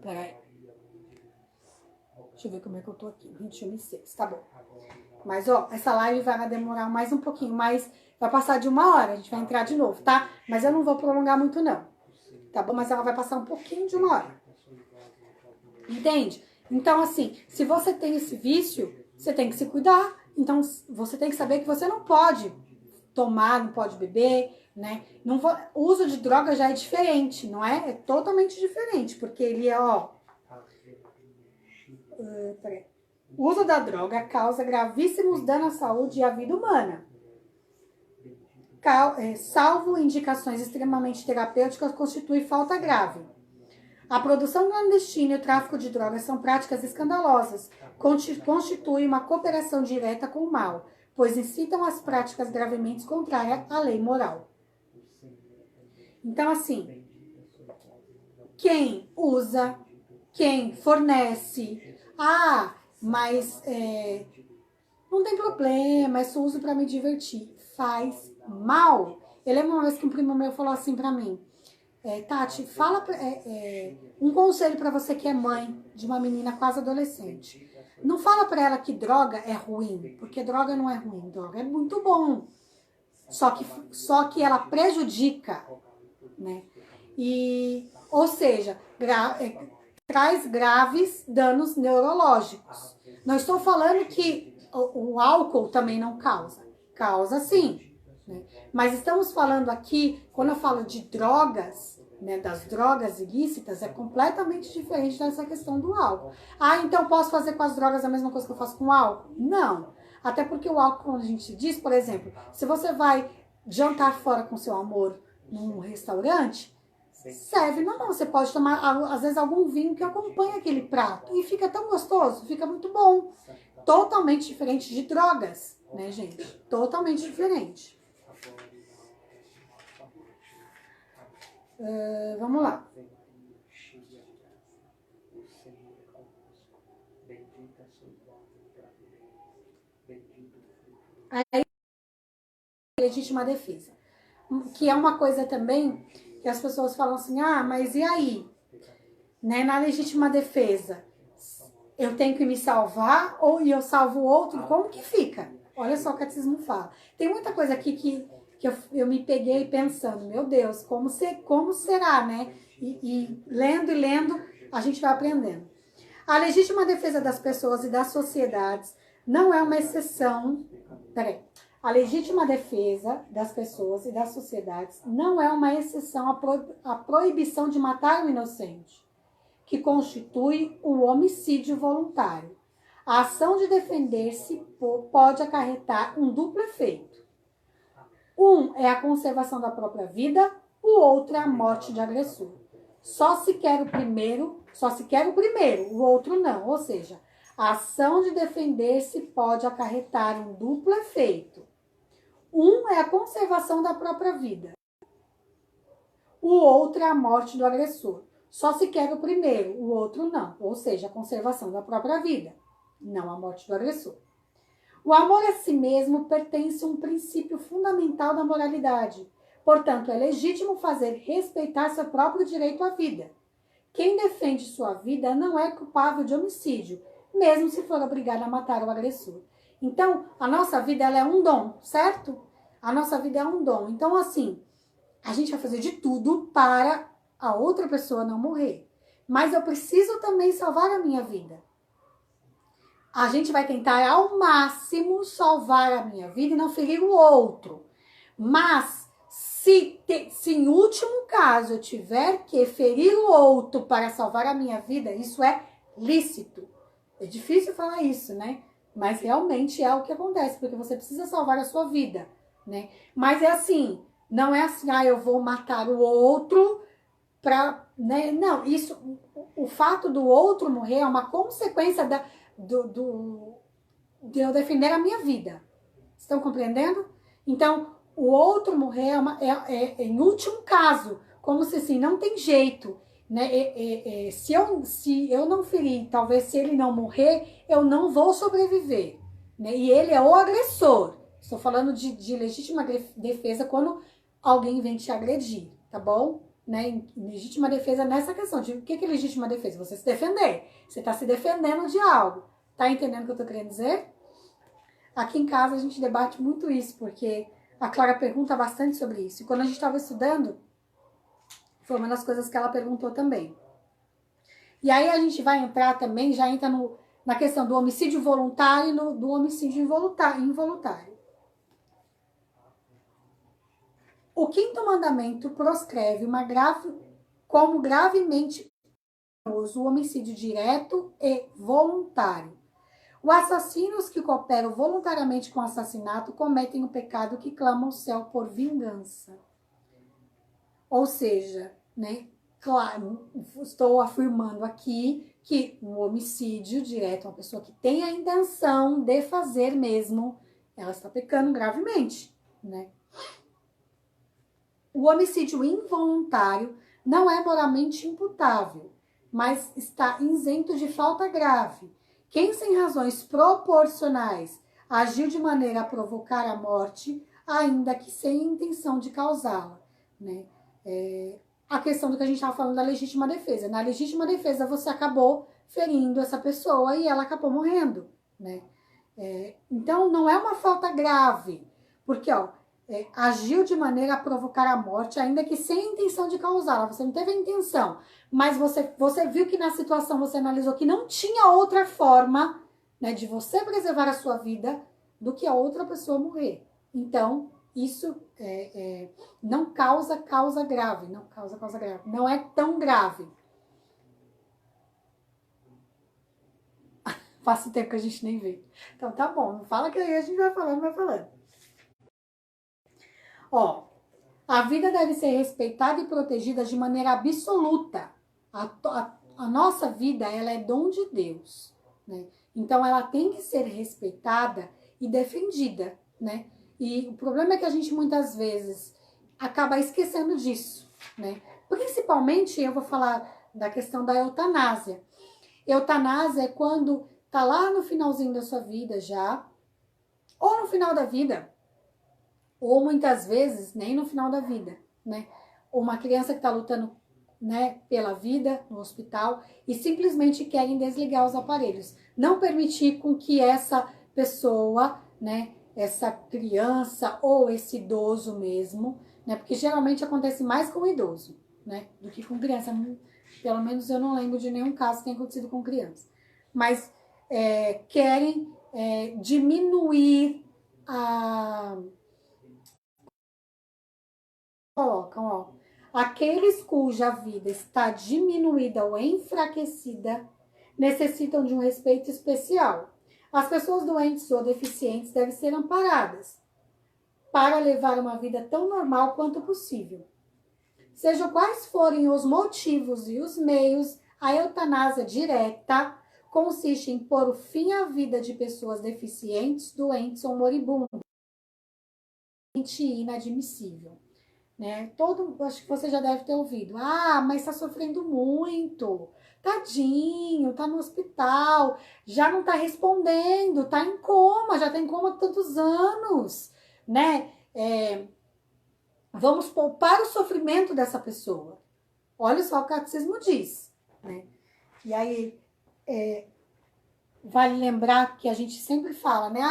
Peraí. Deixa eu ver como é que eu tô aqui. 21h06, tá bom. Mas, ó, essa live vai demorar mais um pouquinho, mais... Vai passar de 1 hora, a gente vai entrar de novo, tá? Mas eu não vou prolongar muito, não. Tá bom? Mas ela vai passar um pouquinho de 1 hora. Entende? Então, assim, se você tem esse vício, você tem que se cuidar. Então, você tem que saber que você não pode tomar, não pode beber, né? O uso de droga já é diferente, não é? É totalmente diferente, porque ele é, ó... peraí. O uso da droga causa gravíssimos danos à saúde e à vida humana. Salvo indicações extremamente terapêuticas, constitui falta grave. A produção clandestina e o tráfico de drogas são práticas escandalosas, constituem uma cooperação direta com o mal, pois incitam as práticas gravemente contrárias à lei moral. Então, assim, quem usa, quem fornece, mas não tem problema, é só uso para me divertir, faz mal. Eu lembro uma vez que um primo meu falou assim para mim, Tati, fala um conselho para você que é mãe de uma menina quase adolescente. Não fala para ela que droga é ruim, porque droga não é ruim, droga é muito bom. Só que ela prejudica, né? Ou seja, traz graves danos neurológicos. Não estou falando que o álcool também não causa. Causa sim. Né? Mas estamos falando aqui, quando eu falo de drogas, né, das drogas ilícitas, é completamente diferente dessa questão do álcool. Então posso fazer com as drogas a mesma coisa que eu faço com o álcool? Não. Até porque o álcool, quando a gente diz, por exemplo, se você vai jantar fora com seu amor num restaurante, serve, não, você pode tomar, às vezes, algum vinho que acompanha aquele prato. E fica tão gostoso, fica muito bom. Totalmente diferente de drogas, né, gente? Totalmente diferente. Vamos lá. Aí, legítima defesa. Que é uma coisa também que as pessoas falam assim, mas e aí? Né, na legítima defesa, eu tenho que me salvar ou eu salvo o outro? Como que fica? Olha só o catecismo fala. Tem muita coisa aqui que eu me peguei pensando, meu Deus, como será, né? E lendo, a gente vai aprendendo. A legítima defesa das pessoas e das sociedades não é uma exceção. A legítima defesa das pessoas e das sociedades não é uma exceção à proibição de matar o inocente, que constitui o homicídio voluntário. A ação de defender-se pode acarretar um duplo efeito. Um é a conservação da própria vida, o outro é a morte de agressor. Só se quer o primeiro, o outro não. Ou seja, a ação de defender-se pode acarretar um duplo efeito. Um é a conservação da própria vida. O outro é a morte do agressor. Só se quer o primeiro, o outro não. Ou seja, a conservação da própria vida, não a morte do agressor. O amor a si mesmo pertence a um princípio fundamental da moralidade. Portanto, é legítimo fazer respeitar seu próprio direito à vida. Quem defende sua vida não é culpável de homicídio, mesmo se for obrigado a matar o agressor. Então, a nossa vida ela é um dom, certo? A nossa vida é um dom. Então, assim, a gente vai fazer de tudo para a outra pessoa não morrer. Mas eu preciso também salvar a minha vida. A gente vai tentar ao máximo salvar a minha vida e não ferir o outro. Mas, se em último caso eu tiver que ferir o outro para salvar a minha vida, isso é lícito. É difícil falar isso, né? Mas realmente é o que acontece, porque você precisa salvar a sua vida, né? Mas é assim, não é assim, eu vou matar o outro para, né? Não, isso, o fato do outro morrer é uma consequência de eu defender a minha vida. Estão compreendendo? Então, o outro morrer é em último caso, como se assim, não tem jeito. Né? Se eu não ferir, talvez se ele não morrer, eu não vou sobreviver. Né? E ele é o agressor. Estou falando de legítima defesa quando alguém vem te agredir, tá bom? Né? Legítima defesa nessa questão. De o que é legítima defesa? Você se defender. Você está se defendendo de algo. Tá entendendo o que eu tô querendo dizer? Aqui em casa a gente debate muito isso, porque a Clara pergunta bastante sobre isso. E quando a gente estava estudando, foi uma das coisas que ela perguntou também. E aí a gente vai entrar também, já entra na questão do homicídio voluntário e do homicídio involuntário. O quinto mandamento proscreve como gravemente o homicídio direto e voluntário. Os assassinos que cooperam voluntariamente com o assassinato cometem o pecado que clama ao céu por vingança. Ou seja, né, claro, estou afirmando aqui que o homicídio direto, uma pessoa que tem a intenção de fazer mesmo, ela está pecando gravemente, né? O homicídio involuntário não é moralmente imputável, mas está isento de falta grave. Quem sem razões proporcionais agiu de maneira a provocar a morte, ainda que sem intenção de causá-la, né? A questão do que a gente estava falando da legítima defesa. Na legítima defesa, você acabou ferindo essa pessoa e ela acabou morrendo, né? Então, não é uma falta grave, porque, agiu de maneira a provocar a morte, ainda que sem intenção de causá-la. Você não teve a intenção, mas você viu que na situação você analisou que não tinha outra forma, né, de você preservar a sua vida do que a outra pessoa morrer. Então, isso não causa causa grave, não é tão grave. Faz tempo que a gente nem vê. Então tá bom, não fala que aí a gente vai falando. A vida deve ser respeitada e protegida de maneira absoluta. A nossa vida, ela é dom de Deus, né? Então ela tem que ser respeitada e defendida, né? E o problema é que a gente muitas vezes acaba esquecendo disso, né? Principalmente eu vou falar da questão da eutanásia. Eutanásia é quando tá lá no finalzinho da sua vida já, ou no final da vida, ou muitas vezes nem no final da vida, né? Uma criança que está lutando, né, pela vida no hospital e simplesmente querem desligar os aparelhos. Não permitir com que essa pessoa, né, essa criança ou esse idoso mesmo, né, porque geralmente acontece mais com o idoso, né, do que com criança. Pelo menos eu não lembro de nenhum caso que tenha acontecido com criança. Mas querem diminuir colocam, aqueles cuja vida está diminuída ou enfraquecida necessitam de um respeito especial. As pessoas doentes ou deficientes devem ser amparadas para levar uma vida tão normal quanto possível. Sejam quais forem os motivos e os meios, a eutanásia direta consiste em pôr o fim à vida de pessoas deficientes, doentes ou moribundas. Inadmissível. Né? Acho que você já deve ter ouvido. Mas tá sofrendo muito. Tadinho, tá no hospital, já não tá respondendo, tá em coma, já tá em coma há tantos anos, né? Vamos poupar o sofrimento dessa pessoa. Olha só o que o catecismo diz, né? E aí, vale lembrar que a gente sempre fala, né?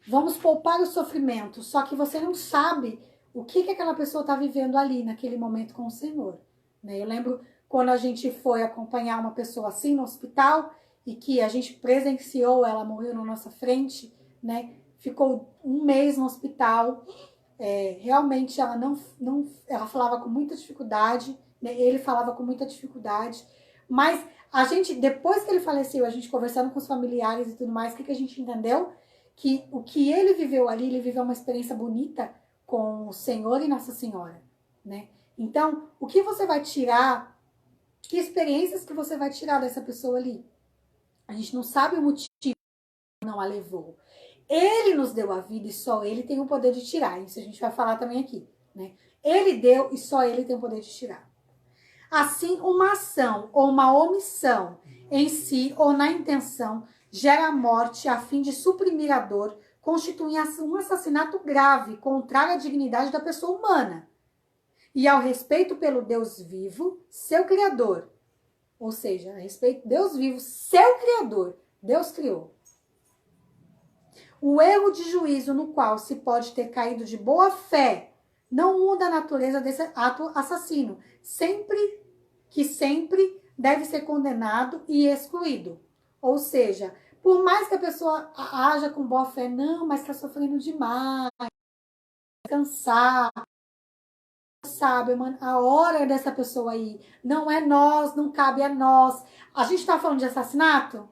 Vamos poupar o sofrimento, só que você não sabe o que aquela pessoa está vivendo ali, naquele momento com o Senhor. Né? Eu lembro quando a gente foi acompanhar uma pessoa assim no hospital e que a gente presenciou, ela morreu na nossa frente, né? Ficou um mês no hospital, realmente ela ela falava com muita dificuldade, né? Ele falava com muita dificuldade, mas a gente, depois que ele faleceu, a gente conversando com os familiares e tudo mais, o que a gente entendeu? Que o que ele viveu ali, ele viveu uma experiência bonita com o Senhor e Nossa Senhora, né? Então, o que você vai tirar, que experiências que você vai tirar dessa pessoa ali? A gente não sabe o motivo que não a levou. Ele nos deu a vida e só ele tem o poder de tirar. Isso a gente vai falar também aqui, né? Ele deu e só ele tem o poder de tirar. Assim, uma ação ou uma omissão em si ou na intenção gera a morte a fim de suprimir a dor, constitui um assassinato grave, contrário à dignidade da pessoa humana e ao respeito pelo Deus vivo, seu Criador. Ou seja, a respeito do Deus vivo, seu Criador. Deus criou. O erro de juízo no qual se pode ter caído de boa fé não muda a natureza desse ato assassino. Sempre deve ser condenado e excluído. Ou seja, por mais que a pessoa haja com boa fé, não, mas está sofrendo demais, cansar, sabe a hora dessa pessoa aí. Não é nós, não cabe a nós. A gente tá falando de assassinato,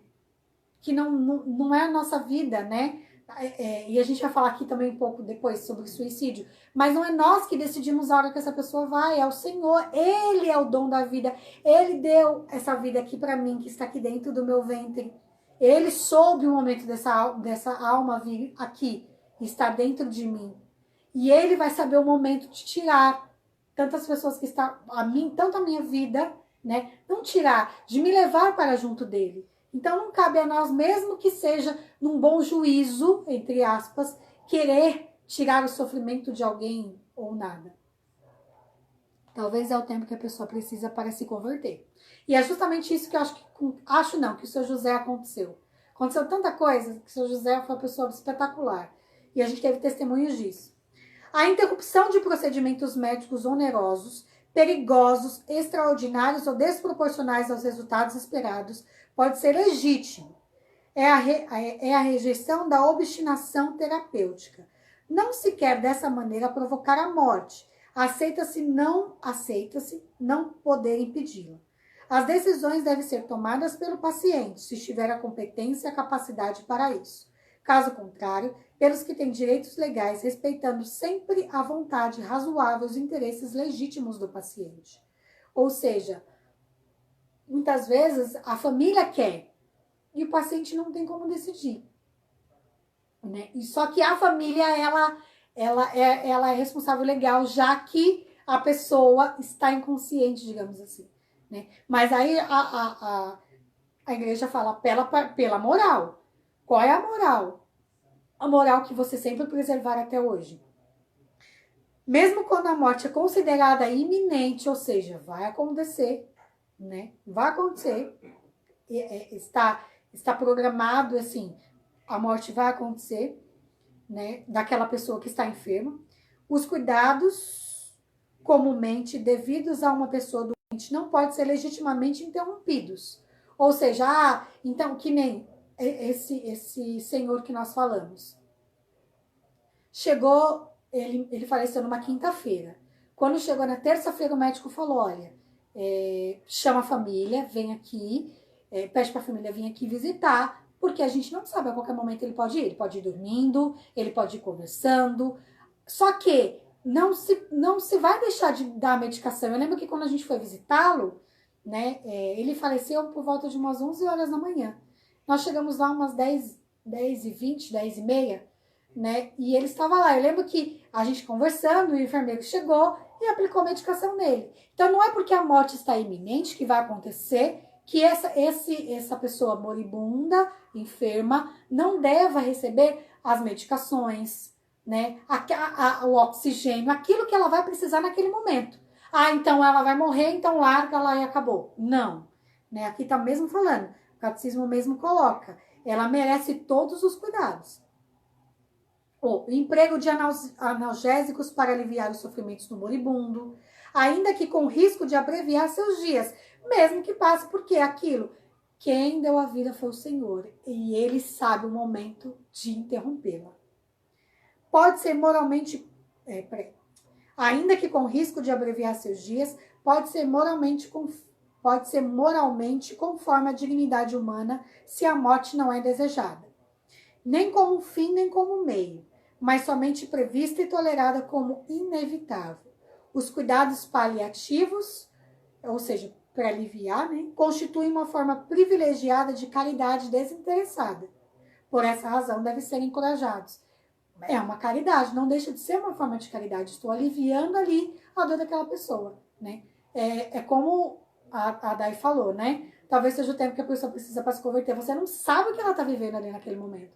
que não é a nossa vida, né? E a gente vai falar aqui também um pouco depois sobre suicídio. Mas não é nós que decidimos a hora que essa pessoa vai, é o Senhor. Ele é o dom da vida. Ele deu essa vida aqui pra mim, que está aqui dentro do meu ventre. Ele soube o momento dessa alma vir aqui, estar dentro de mim. E ele vai saber o momento de tirar tantas pessoas que estão tanto a minha vida, né? Não tirar, de me levar para junto dele. Então não cabe a nós, mesmo que seja num bom juízo, entre aspas, querer tirar o sofrimento de alguém ou nada. Talvez é o tempo que a pessoa precisa para se converter. E é justamente isso que eu que o seu José aconteceu. Aconteceu tanta coisa que o seu José foi uma pessoa espetacular. E a gente teve testemunhos disso. A interrupção de procedimentos médicos onerosos, perigosos, extraordinários ou desproporcionais aos resultados esperados pode ser legítimo. É a rejeição da obstinação terapêutica. Não se quer dessa maneira provocar a morte. Aceita-se não poder impedi-la. As decisões devem ser tomadas pelo paciente, se tiver a competência e a capacidade para isso. Caso contrário, pelos que têm direitos legais, respeitando sempre a vontade razoável os interesses legítimos do paciente. Ou seja, muitas vezes a família quer e o paciente não tem como decidir, né? E só que a família ela é responsável legal, já que a pessoa está inconsciente, digamos assim, né? Mas aí a igreja fala, apela pela moral. Qual é a moral? A moral que você sempre preservar até hoje. Mesmo quando a morte é considerada iminente, ou seja, vai acontecer, né? Vai acontecer, está programado assim, a morte vai acontecer, né? Daquela pessoa que está enferma. Os cuidados comumente devidos a uma pessoa doente não podem ser legitimamente interrompidos. Ou seja, então que nem esse senhor que nós falamos. Chegou, ele faleceu numa quinta-feira. Quando chegou na terça-feira, o médico falou, olha, chama a família, vem aqui, pede para a família vir aqui visitar, porque a gente não sabe a qualquer momento ele pode ir dormindo, ele pode ir conversando, só que não se vai deixar de dar a medicação. Eu lembro que quando a gente foi visitá-lo, né, ele faleceu por volta de umas 11 horas da manhã. Nós chegamos lá umas 10h20, 10h30, né? E ele estava lá. Eu lembro que a gente conversando, o enfermeiro chegou e aplicou a medicação nele. Então não é porque a morte está iminente que vai acontecer que essa pessoa moribunda, enferma, não deva receber as medicações, né? O oxigênio, aquilo que ela vai precisar naquele momento. Então ela vai morrer, então larga lá e acabou. Não, né? Aqui tá mesmo falando. O catecismo mesmo coloca. Ela merece todos os cuidados. O emprego de analgésicos para aliviar os sofrimentos do moribundo, ainda que com risco de abreviar seus dias, mesmo que passe porque aquilo. Quem deu a vida foi o Senhor, e Ele sabe o momento de interrompê-la. Pode ser moralmente... ainda que com risco de abreviar seus dias, pode ser moralmente conforme a dignidade humana se a morte não é desejada. Nem como fim, nem como meio, mas somente prevista e tolerada como inevitável. Os cuidados paliativos, ou seja, para aliviar, né, constituem uma forma privilegiada de caridade desinteressada. Por essa razão, devem ser encorajados. É uma caridade, não deixa de ser uma forma de caridade. Estou aliviando ali a dor daquela pessoa, né? É como a Dai falou, né? Talvez seja o tempo que a pessoa precisa para se converter. Você não sabe o que ela está vivendo ali naquele momento.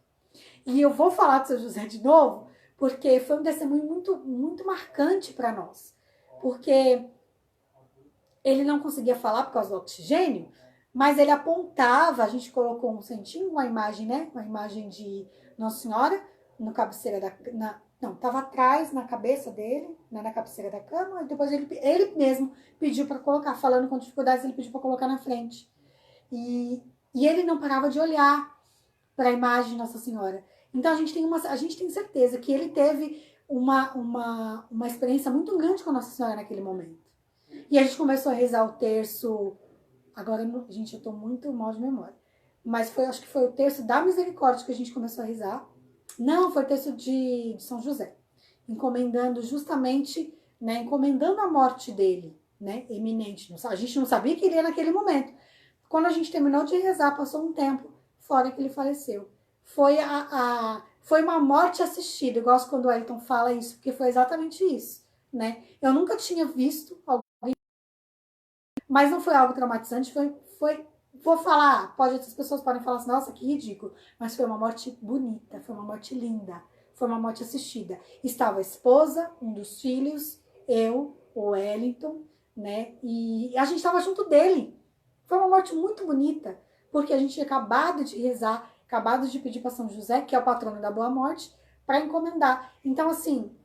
E eu vou falar do seu José de novo, porque foi um testemunho muito, muito marcante para nós. Porque ele não conseguia falar por causa do oxigênio, mas ele apontava, a gente colocou um santinho, uma imagem, né? Uma imagem de Nossa Senhora, no cabeceira estava atrás na cabeça dele, né, na cabeceira da cama, e depois ele mesmo pediu para colocar, falando com dificuldades, ele pediu para colocar na frente. E ele não parava de olhar para a imagem de Nossa Senhora. Então a gente tem certeza que ele teve uma experiência muito grande com a Nossa Senhora naquele momento. E a gente começou a rezar o terço. Agora, gente, eu tô muito mal de memória. Mas acho que foi o terço da misericórdia que a gente começou a rezar. Não, foi o terço de São José. Encomendando justamente, né? Encomendando a morte dele, né? Eminente. A gente não sabia que ele ia naquele momento. Quando a gente terminou de rezar, passou um tempo fora que ele faleceu. Foi uma morte assistida. Eu gosto quando o Wellington fala isso, porque foi exatamente isso, né? Eu nunca tinha visto alguém, mas não foi algo traumatizante, vou falar, outras pessoas podem falar assim, nossa, que ridículo, mas foi uma morte bonita, foi uma morte linda, foi uma morte assistida. Estava a esposa, um dos filhos, eu, o Wellington, né? E a gente estava junto dele. Foi uma morte muito bonita, porque a gente tinha acabado de rezar, acabado de pedir para São José, que é o patrono da boa morte, para encomendar. Então, assim,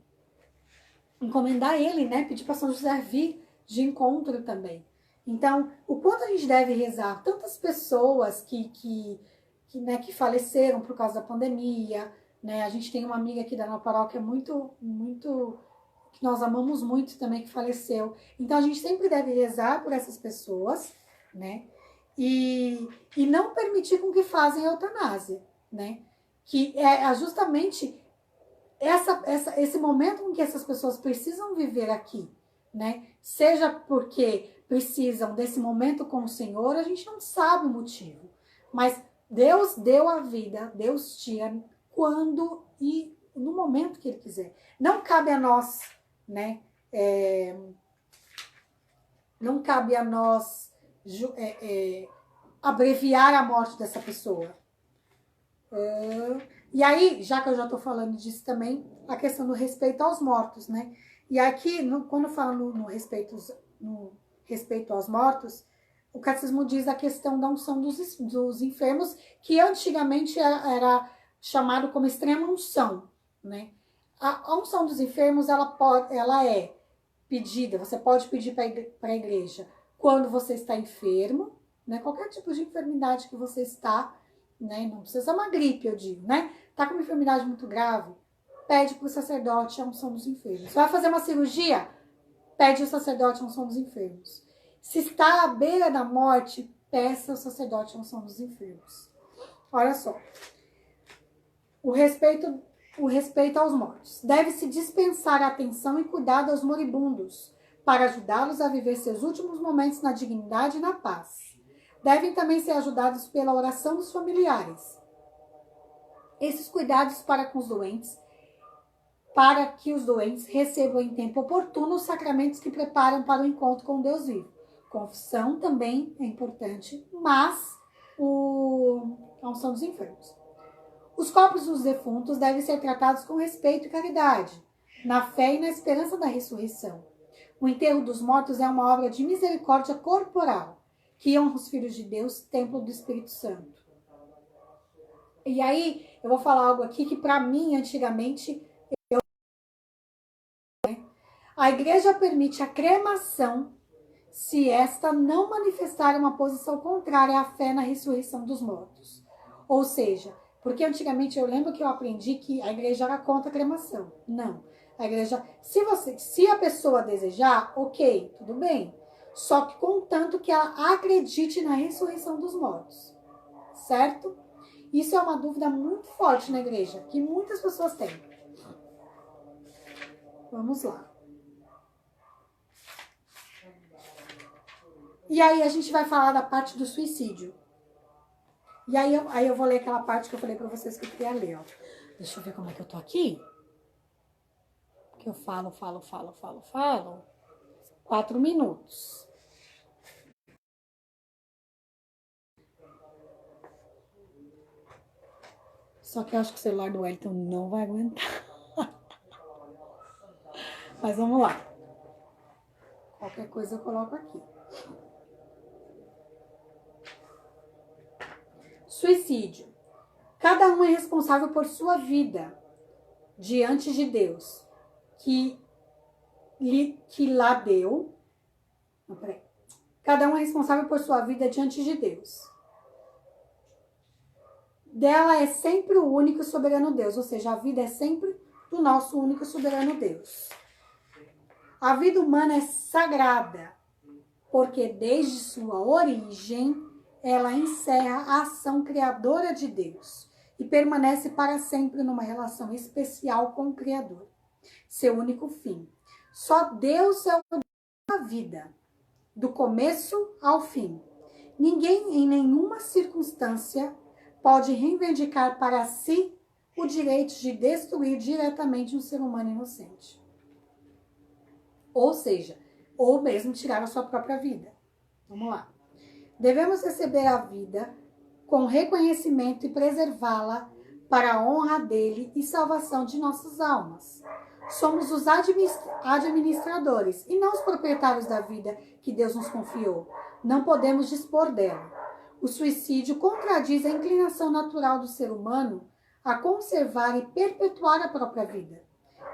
encomendar ele, né? Pedir para São José vir de encontro também. Então, o quanto a gente deve rezar, tantas pessoas que faleceram por causa da pandemia, né? A gente tem uma amiga aqui da nossa paróquia que nós amamos muito também, que faleceu. Então, a gente sempre deve rezar por essas pessoas, né? E não permitir com que fazem a eutanásia, né? Que é justamente esse momento em que essas pessoas precisam viver aqui, né? Seja porque precisam desse momento com o Senhor, a gente não sabe o motivo. Mas Deus deu a vida, Deus tira quando e no momento que Ele quiser. Não cabe a nós, né? Não cabe a nós abreviar a morte dessa pessoa. E aí, já que eu já estou falando disso também, a questão do respeito aos mortos, né? E aqui, quando fala no respeito aos mortos, o catecismo diz a questão da unção dos enfermos, que antigamente era chamado como extrema unção, né? A unção dos enfermos, ela é pedida, você pode pedir para a igreja quando você está enfermo, né? Qualquer tipo de enfermidade que você está, né? Não precisa ser uma gripe, eu digo, né? Tá com uma enfermidade muito grave, pede para o sacerdote a unção dos enfermos. Vai fazer uma cirurgia, pede ao sacerdote a unção dos enfermos. Se está à beira da morte, peça ao sacerdote a unção dos enfermos. Olha só. O respeito aos mortos. Deve-se dispensar atenção e cuidado aos moribundos, para ajudá-los a viver seus últimos momentos na dignidade e na paz. Devem também ser ajudados pela oração dos familiares. Esses cuidados para com os doentes, para que os doentes recebam em tempo oportuno os sacramentos que preparam para o encontro com Deus vivo. Confissão também é importante, mas a unção dos enfermos. Os corpos dos defuntos devem ser tratados com respeito e caridade, na fé e na esperança da ressurreição. O enterro dos mortos é uma obra de misericórdia corporal, que honra os filhos de Deus, templo do Espírito Santo. E aí, eu vou falar algo aqui que para mim, antigamente, a igreja permite a cremação se esta não manifestar uma posição contrária à fé na ressurreição dos mortos. Ou seja, porque antigamente eu lembro que eu aprendi que a igreja era contra a cremação. Não. A igreja, se a pessoa desejar, ok, tudo bem. Só que contanto que ela acredite na ressurreição dos mortos. Certo? Isso é uma dúvida muito forte na igreja, que muitas pessoas têm. Vamos lá. E aí a gente vai falar da parte do suicídio. E aí eu vou ler aquela parte que eu falei pra vocês que eu queria ler, ó. Deixa eu ver como é que eu tô aqui. Que eu falo. 4 minutos. Só que eu acho que o celular do Wellington não vai aguentar. Mas vamos lá. Qualquer coisa eu coloco aqui. Suicídio. Cada um é responsável por sua vida diante de Deus, que lá deu. Não, peraí. Cada um é responsável por sua vida diante de Deus. Dela é sempre o único e soberano Deus, ou seja, a vida é sempre do nosso único e soberano Deus. A vida humana é sagrada, porque desde sua origem ela encerra a ação criadora de Deus e permanece para sempre numa relação especial com o Criador, seu único fim. Só Deus é o dono da vida, do começo ao fim. Ninguém, em nenhuma circunstância, pode reivindicar para si o direito de destruir diretamente um ser humano inocente. Ou seja, ou mesmo tirar a sua própria vida. Vamos lá. Devemos receber a vida com reconhecimento e preservá-la para a honra dele e salvação de nossas almas. Somos os administradores e não os proprietários da vida que Deus nos confiou. Não podemos dispor dela. O suicídio contradiz a inclinação natural do ser humano a conservar e perpetuar a própria vida.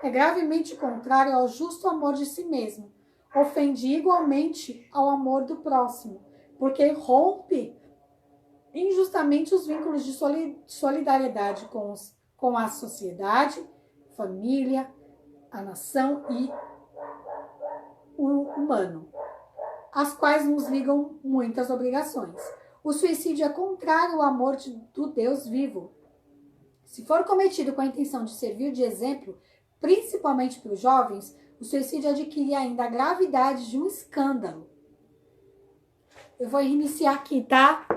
É gravemente contrário ao justo amor de si mesmo. Ofende igualmente ao amor do próximo, porque rompe injustamente os vínculos de solidariedade com a sociedade, família, a nação e o humano, as quais nos ligam muitas obrigações. O suicídio é contrário ao amor do Deus vivo. Se for cometido com a intenção de servir de exemplo, principalmente para os jovens, o suicídio adquire ainda a gravidade de um escândalo. Eu vou reiniciar aqui, tá?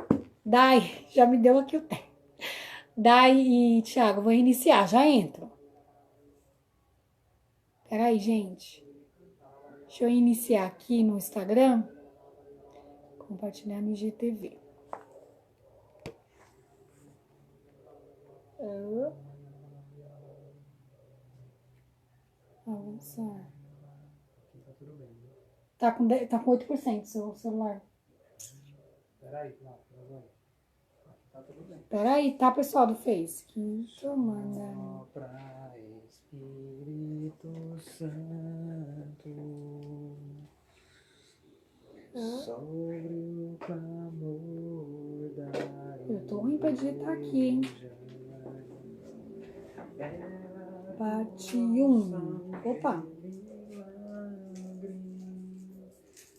Dai, já me deu aqui o tempo. Dai e Thiago, vou reiniciar, já entro. Peraí, gente. Deixa eu iniciar aqui no Instagram. Compartilhar no IGTV. Avançar. Tá tudo bem, né? Tá com 8% seu celular. Peraí, não, tá tudo bem. Peraí, tá, pessoal do Face? Quinto mandamento. Sopra Espírito Santo sobre o clamor da Eu tô ruim pra digitar aqui, hein? Parte 1. Opa.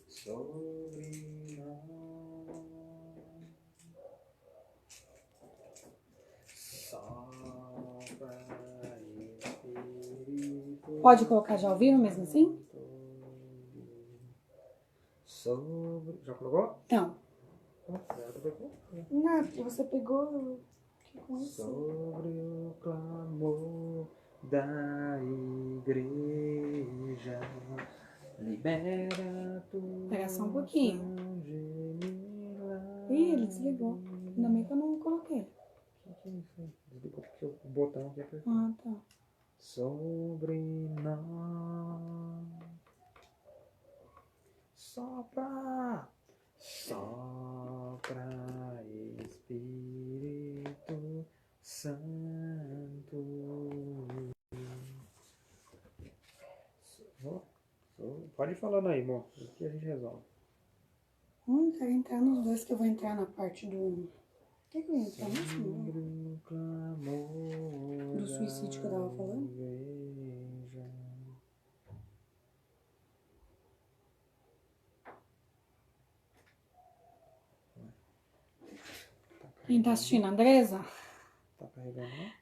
Sobre nós. Sopra Espírito. Pode colocar já ao vivo mesmo assim? Sobre. Já colocou? Não. Já Não, você pegou. Que com isso? sobre o clamor da igreja, libera tua. Pera só um pouquinho. Ih, ele desligou. Ainda bem que eu não coloquei. O que é isso? Desligou porque o botão aqui apertou. Ah, tá. Sobre nós. Sopra. Sopra Espírito Santo. Pode ir falando aí, amor. Aqui a gente resolve. Quero entrar nos dois, que eu vou entrar na parte do... O que eu ia entrar mesmo? Do suicídio que eu tava falando? Quem tá assistindo, Andresa? Tá carregando, né?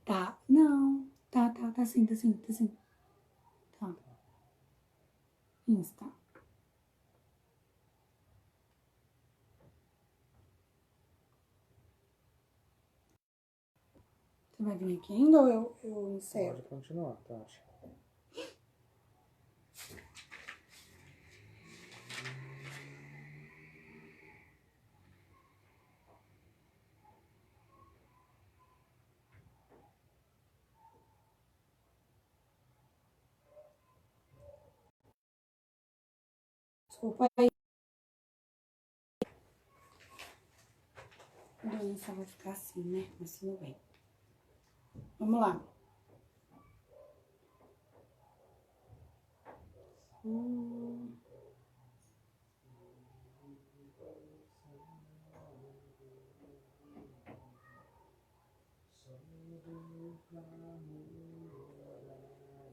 Tá. Não. Tá sim. Tá. Insta. Você vai vir aqui ainda ou eu encerro? Pode continuar, Tati. Desculpa aí. A doença vai ficar assim, né? Mas tudo bem. Vamos lá.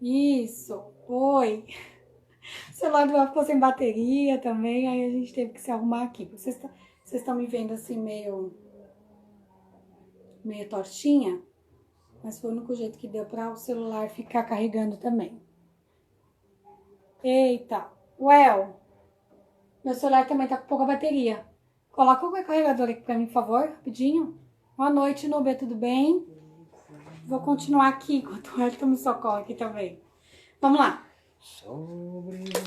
Isso. Oi. O celular do meu ficou sem bateria também, aí a gente teve que se arrumar aqui. Vocês estão me vendo assim meio tortinha, mas foi o único jeito que deu para o celular ficar carregando também. Eita. Well, meu celular também tá com pouca bateria. Coloca o meu carregador aqui pra mim, por favor, rapidinho. Boa noite, Nubia, tudo bem? Vou continuar aqui enquanto o Elton me socorre aqui também. Vamos lá.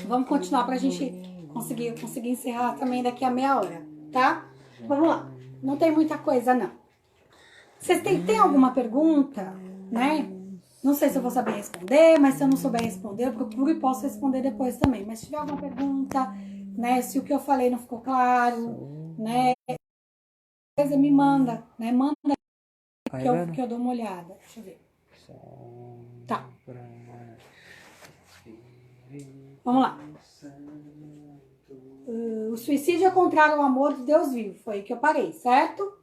Vamos continuar pra gente conseguir encerrar também daqui a meia hora, tá? Vamos lá. Não tem muita coisa, não. Vocês têm alguma pergunta, né? Não sei se eu vou saber responder, mas se eu não souber responder, eu procuro e posso responder depois também. Mas se tiver alguma pergunta, né? Se o que eu falei não ficou claro, né? Me manda, né? Manda que eu dou uma olhada. Deixa eu ver. Tá. Vamos lá. O suicídio é contrário ao amor de Deus vivo. Foi aí que eu parei, certo?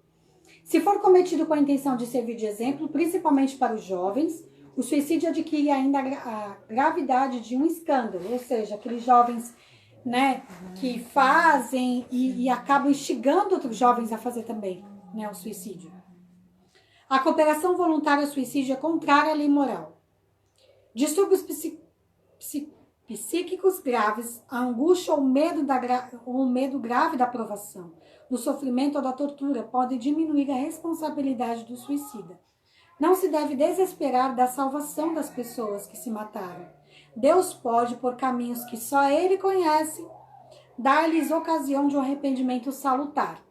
Se for cometido com a intenção de servir de exemplo, principalmente para os jovens, o suicídio adquire ainda a gravidade de um escândalo. Ou seja, aqueles jovens, né, que fazem e acabam instigando outros jovens a fazer também, né, o suicídio. A cooperação voluntária ao suicídio é contrária à lei moral. Distúrbios psíquicos graves, a angústia ou o medo grave da provação, do sofrimento ou da tortura podem diminuir a responsabilidade do suicida. Não se deve desesperar da salvação das pessoas que se mataram. Deus pode, por caminhos que só Ele conhece, dar-lhes ocasião de um arrependimento salutar.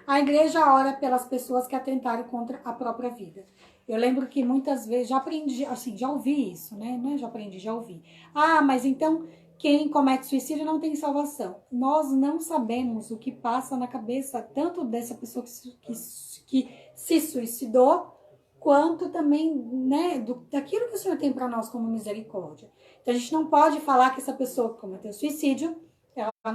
A igreja ora pelas pessoas que atentaram contra a própria vida. Eu lembro que muitas vezes, já aprendi, assim, já ouvi isso, né? Não é já aprendi, já ouvi. Ah, mas então quem comete suicídio não tem salvação. Nós não sabemos o que passa na cabeça tanto dessa pessoa que se suicidou, quanto também, né, daquilo que o Senhor tem para nós como misericórdia. Então a gente não pode falar que essa pessoa que cometeu suicídio, ela não...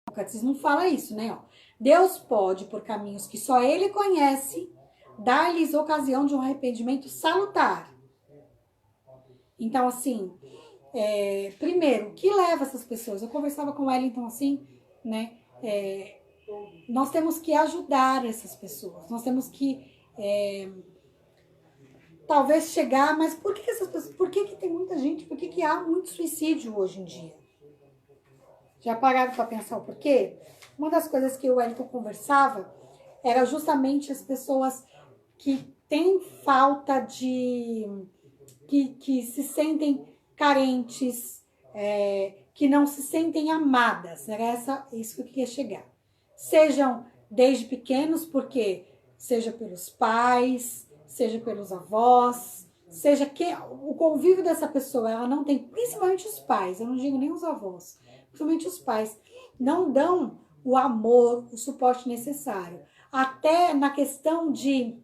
O catecismo não fala isso, né? Ó. Deus pode, por caminhos que só Ele conhece, dar-lhes ocasião de um arrependimento salutar. Então, assim, primeiro, o que leva essas pessoas? Eu conversava com ela, então, assim, né? Nós temos que ajudar essas pessoas. Nós temos que, talvez, chegar... Mas por que essas pessoas... Por que tem muita gente? Por que há muito suicídio hoje em dia? Já pararam para pensar o porquê? Uma das coisas que o Wellington conversava era justamente as pessoas que têm falta de... que se sentem carentes, que não se sentem amadas. Era isso que eu queria chegar. Sejam desde pequenos, porque seja pelos pais, seja pelos avós, seja que o convívio dessa pessoa, ela não tem, principalmente os pais, eu não digo nem os avós, principalmente os pais, não dão o amor, o suporte necessário. Até na questão de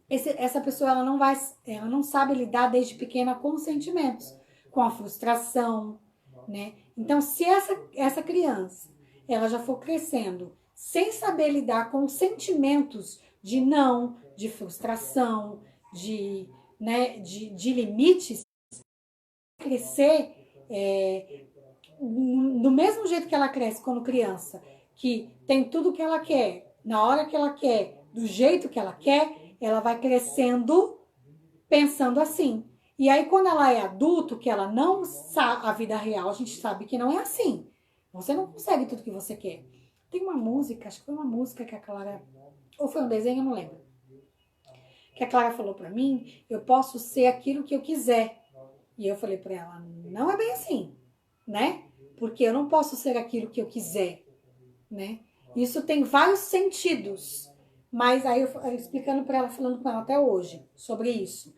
essa pessoa ela não sabe lidar desde pequena com os sentimentos, com a frustração, né? Então, se essa criança ela já for crescendo sem saber lidar com os sentimentos de não, de frustração, de limites, crescer do mesmo jeito que ela cresce quando criança, que tem tudo que ela quer, na hora que ela quer, do jeito que ela quer, ela vai crescendo pensando assim. E aí, quando ela é adulto, que ela não sabe a vida real, a gente sabe que não é assim. Você não consegue tudo que você quer. Tem uma música, acho que foi uma música que a Clara... Ou foi um desenho, eu não lembro. Que a Clara falou pra mim, eu posso ser aquilo que eu quiser. E eu falei pra ela, não é bem assim, né? Porque eu não posso ser aquilo que eu quiser, né? Isso tem vários sentidos. Mas aí eu explicando pra ela, falando com ela até hoje sobre isso.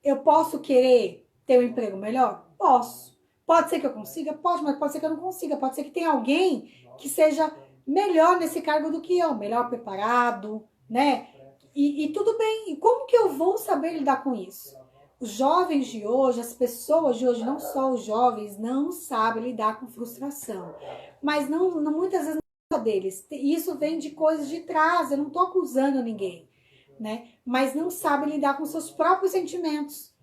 Eu posso querer ter um emprego melhor? Posso. Pode ser que eu consiga? Pode, mas pode ser que eu não consiga. Pode ser que tenha alguém que seja melhor nesse cargo do que eu, melhor preparado, né? E tudo bem. E como que eu vou saber lidar com isso? Os jovens de hoje, as pessoas de hoje, não só os jovens, não sabem lidar com frustração. Mas muitas vezes não é só deles. Isso vem de coisas de trás. Eu não estou acusando ninguém. né? Mas não sabe lidar com seus próprios sentimentos.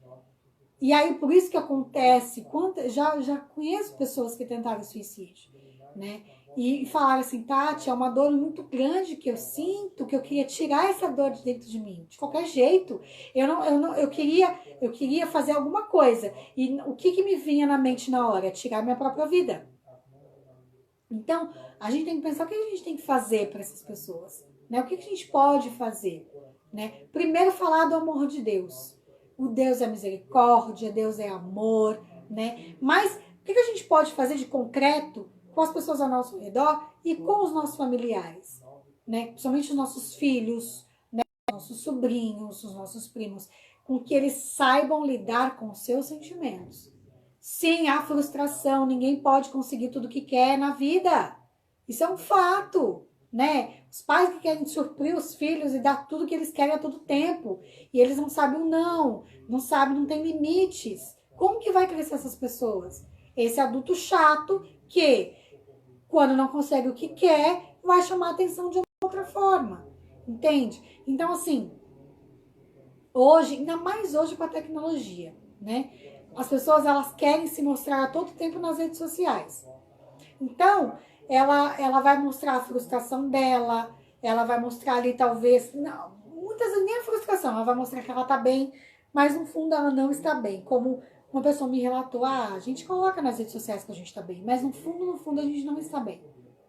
E aí, por isso que acontece, já conheço pessoas que tentaram suicídio, né? E falaram assim, Tati, é uma dor muito grande que eu sinto, que eu queria tirar essa dor de dentro de mim. De qualquer jeito, eu queria fazer alguma coisa. E o que me vinha na mente na hora? Tirar minha própria vida. Então, a gente tem que pensar o que a gente tem que fazer para essas pessoas, né? O que a gente pode fazer, né? Primeiro, falar do amor de Deus. O Deus é misericórdia, Deus é amor, né? Mas o que a gente pode fazer de concreto com as pessoas ao nosso redor e com os nossos familiares, né? Principalmente os nossos filhos, né? Nossos sobrinhos, os nossos primos, com que eles saibam lidar com os seus sentimentos. Sim, há frustração, ninguém pode conseguir tudo o que quer na vida. Isso é um fato, né? Os pais que querem suprir os filhos e dar tudo que eles querem a todo tempo. E eles não sabem o não sabem, não tem limites. Como que vai crescer essas pessoas? Esse adulto chato que, quando não consegue o que quer, vai chamar a atenção de outra forma. Entende? Então, assim, hoje, ainda mais hoje com a tecnologia, né? As pessoas, elas querem se mostrar a todo tempo nas redes sociais. Então, ela vai mostrar a frustração dela, ela vai mostrar ali talvez, não, muitas vezes nem a frustração, ela vai mostrar que ela tá bem, mas no fundo ela não está bem. Como uma pessoa me relatou, a gente coloca nas redes sociais que a gente tá bem, mas no fundo a gente não está bem,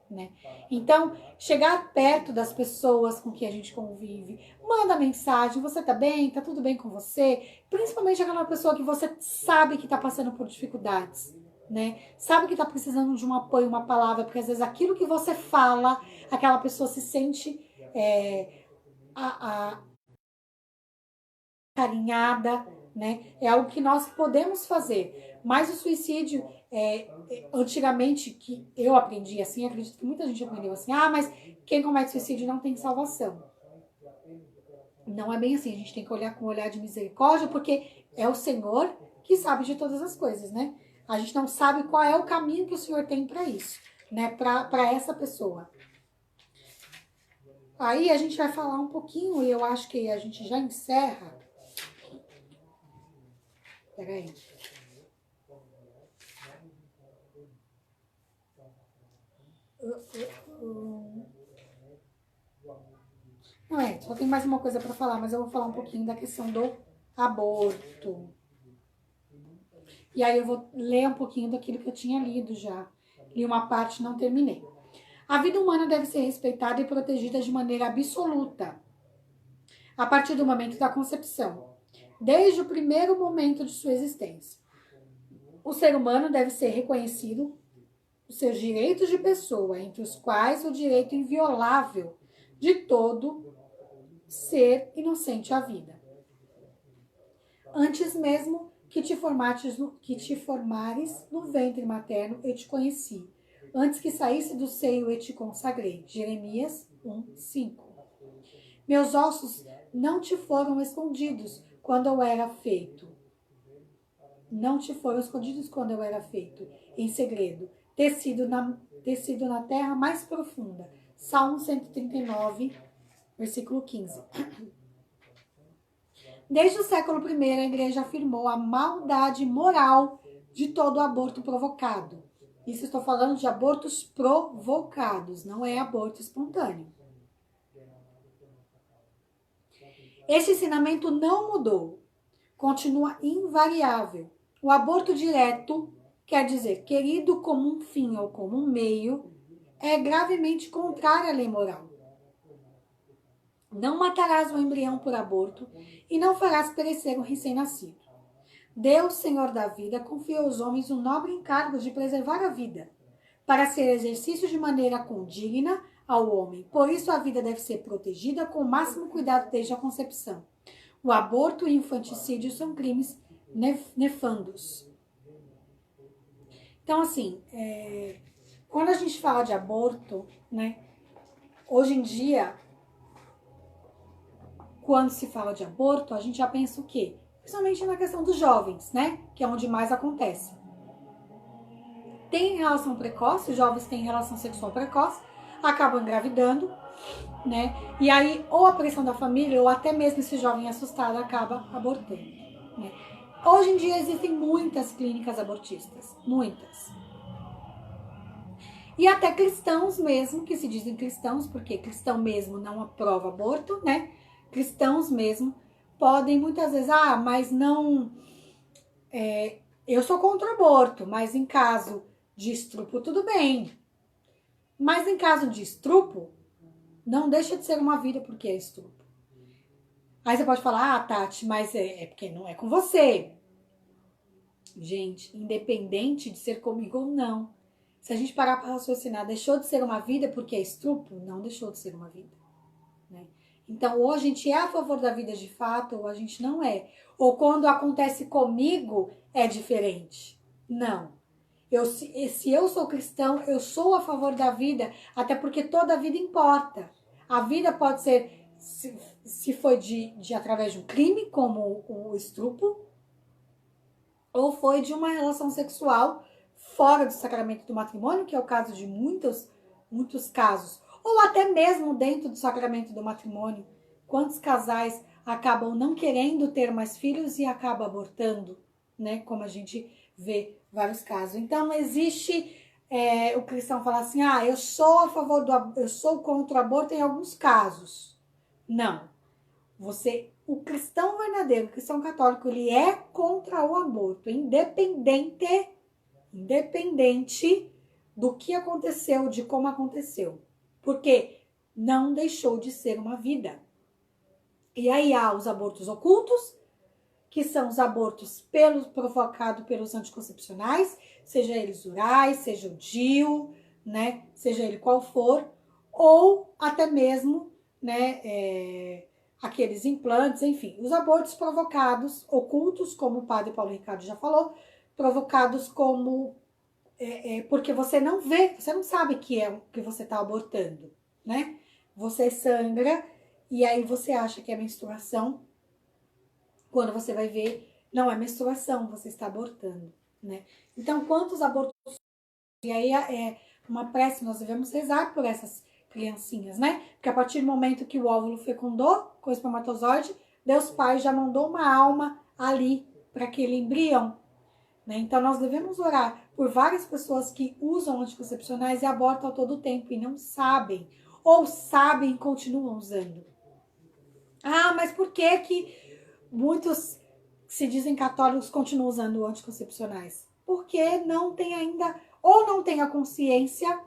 né? Então, chegar perto das pessoas com que a gente convive, manda mensagem, você tá bem? Tá tudo bem com você? Principalmente aquela pessoa que você sabe que tá passando por dificuldades, né? Sabe que tá precisando de um apoio, uma palavra, porque às vezes aquilo que você fala, aquela pessoa se sente carinhada, né? É algo que nós podemos fazer. Mas o suicídio, antigamente, que eu aprendi assim, acredito que muita gente aprendeu assim, mas quem comete suicídio não tem salvação. Não é bem assim, a gente tem que olhar com um olhar de misericórdia, porque é o Senhor que sabe de todas as coisas, né? A gente não sabe qual é o caminho que o Senhor tem para isso, né? Para essa pessoa. Aí a gente vai falar um pouquinho, e eu acho que a gente já encerra. Peraí. Não só tem mais uma coisa para falar, mas eu vou falar um pouquinho da questão do aborto. E aí eu vou ler um pouquinho daquilo que eu tinha lido já. Li uma parte e não terminei. A vida humana deve ser respeitada e protegida de maneira absoluta, a partir do momento da concepção, desde o primeiro momento de sua existência. O ser humano deve ser reconhecido os seus direitos de pessoa, entre os quais o direito inviolável de todo ser inocente à vida. Antes mesmo que te formares no ventre materno, eu te conheci. Antes que saísse do seio, eu te consagrei. Jeremias 1:5. Meus ossos não te foram escondidos quando eu era feito. Não te foram escondidos quando eu era feito, em segredo, tecido na terra mais profunda. Salmo 139, versículo 15. Desde o século I, a igreja afirmou a maldade moral de todo aborto provocado. Isso estou falando de abortos provocados, não é aborto espontâneo. Este ensinamento não mudou, continua invariável. O aborto direto, quer dizer, querido como um fim ou como um meio, é gravemente contrário à lei moral. Não matarás o embrião por aborto e não farás perecer o recém-nascido. Deus, Senhor da vida, confiou aos homens o nobre encargo de preservar a vida, para ser exercício de maneira condigna ao homem. Por isso, a vida deve ser protegida com o máximo cuidado desde a concepção. O aborto e o infanticídio são crimes nefandos. Então, assim, quando a gente fala de aborto, né, hoje em dia, quando se fala de aborto, a gente já pensa o quê? Principalmente na questão dos jovens, né? Que é onde mais acontece. Tem relação precoce, os jovens têm relação sexual precoce, acabam engravidando né? E aí, ou a pressão da família, ou até mesmo esse jovem assustado acaba abortando, né? Hoje em dia existem muitas clínicas abortistas, muitas. E até cristãos mesmo, que se dizem cristãos, porque cristão mesmo não aprova aborto, né? Cristãos mesmo podem muitas vezes, mas não... eu sou contra o aborto, mas em caso de estupro, tudo bem. Mas em caso de estupro, não deixa de ser uma vida porque é estupro. Aí você pode falar, Tati, mas é porque não é com você. Gente, independente de ser comigo ou não, se a gente parar para raciocinar, deixou de ser uma vida porque é estupro? Não deixou de ser uma vida, né? Então, ou a gente é a favor da vida de fato, ou a gente não é. Ou quando acontece comigo, é diferente. Não. Se eu sou cristão, eu sou a favor da vida, até porque toda vida importa. A vida pode ser, se foi através de um crime, como o estupro, ou foi de uma relação sexual fora do sacramento do matrimônio, que é o caso de muitos casos, ou até mesmo dentro do sacramento do matrimônio. Quantos casais acabam não querendo ter mais filhos e acabam abortando, né? Como a gente vê vários casos. Então, não existe o cristão falar assim, eu sou a favor eu sou contra o aborto em alguns casos. Não. O cristão verdadeiro, o cristão católico, ele é contra o aborto, independente do que aconteceu, de como aconteceu. Porque não deixou de ser uma vida. E aí há os abortos ocultos, que são os abortos provocados pelos anticoncepcionais, seja eles orais, seja o DIU, né, seja ele qual for, ou até mesmo, né, aqueles implantes, enfim, os abortos provocados, ocultos, como o padre Paulo Ricardo já falou, provocados como porque você não vê, você não sabe que é o que você está abortando, né? Você sangra e aí você acha que é menstruação, quando você vai ver, não é menstruação, você está abortando, né? Então, quantos abortos... E aí é uma prece, nós devemos rezar por essas criancinhas, né? Porque a partir do momento que o óvulo fecundou com o espermatozoide, Deus Pai já mandou uma alma ali para aquele embrião, né? Então, nós devemos orar por várias pessoas que usam anticoncepcionais e abortam a todo tempo e não sabem, ou sabem e continuam usando. Mas por que muitos se dizem católicos continuam usando anticoncepcionais? Porque não tem ainda, ou não tem a consciência,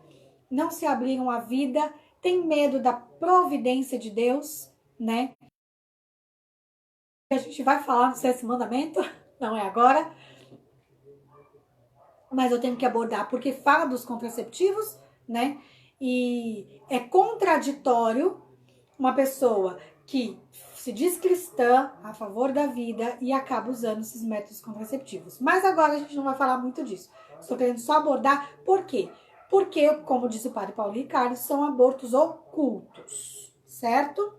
não se abriram à vida, tem medo da providência de Deus, né? A gente vai falar no sexto mandamento, não é agora, mas eu tenho que abordar porque fala dos contraceptivos, né? E é contraditório uma pessoa que se diz cristã, a favor da vida e acaba usando esses métodos contraceptivos. Mas agora a gente não vai falar muito disso. Estou querendo só abordar por quê? Porque, como disse o padre Paulo Ricardo, são abortos ocultos, certo?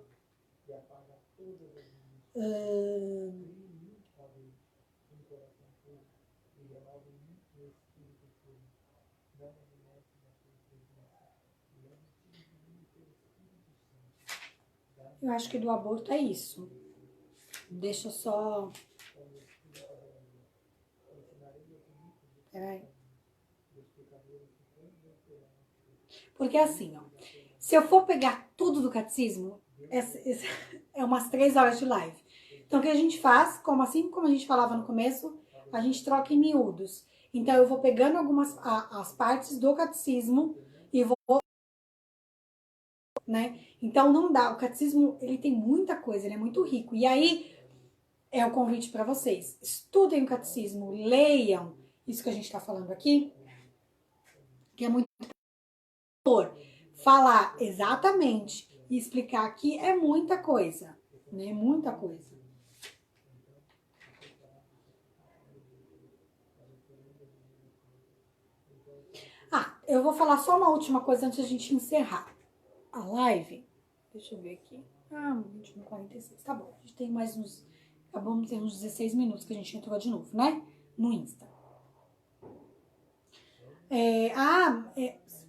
Eu acho que do aborto é isso. Deixa eu só... Peraí. Porque assim, ó, se eu for pegar tudo do catecismo, é umas 3 horas de live. Então, o que a gente faz, como a gente falava no começo, a gente troca em miúdos. Então, eu vou pegando as partes do catecismo e vou, né? Então, não dá. O catecismo, ele tem muita coisa, ele é muito rico. E aí, é o convite para vocês. Estudem o catecismo, leiam isso que a gente está falando aqui, que é muito falar exatamente e explicar aqui é muita coisa, né? Muita coisa. Eu vou falar só uma última coisa antes de a gente encerrar a live. Deixa eu ver aqui. 21h46. Tá bom. A gente tem mais uns... Acabamos de ter uns 16 minutos que a gente entrou de novo, né? No Insta.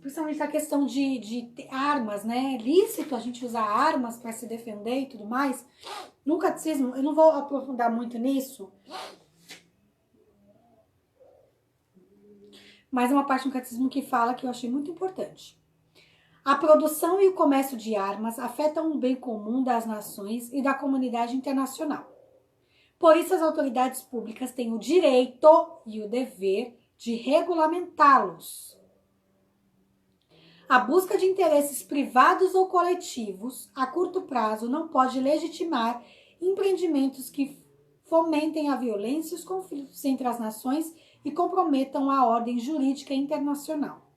principalmente a questão de ter armas, né? É lícito a gente usar armas para se defender e tudo mais. No catecismo, eu não vou aprofundar muito nisso, mas é uma parte do catecismo que fala que eu achei muito importante. A produção e o comércio de armas afetam o bem comum das nações e da comunidade internacional. Por isso, as autoridades públicas têm o direito e o dever de regulamentá-los. A busca de interesses privados ou coletivos a curto prazo não pode legitimar empreendimentos que fomentem a violência e os conflitos entre as nações e comprometam a ordem jurídica internacional.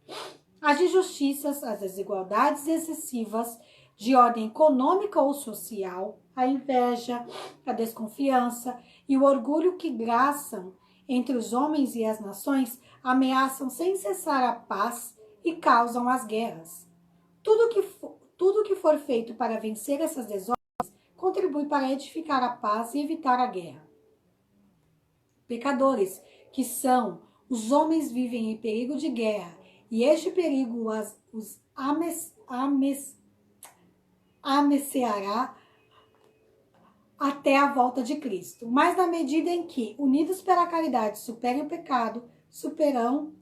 As injustiças, as desigualdades excessivas de ordem econômica ou social, a inveja, a desconfiança e o orgulho que graçam entre os homens e as nações ameaçam sem cessar a paz e causam as guerras. Tudo que for feito para vencer essas desordens contribui para edificar a paz e evitar a guerra. Pecadores, que são os homens, vivem em perigo de guerra, e este perigo os ameceará até a volta de Cristo. Mas na medida em que, unidos pela caridade, superem o pecado, superarão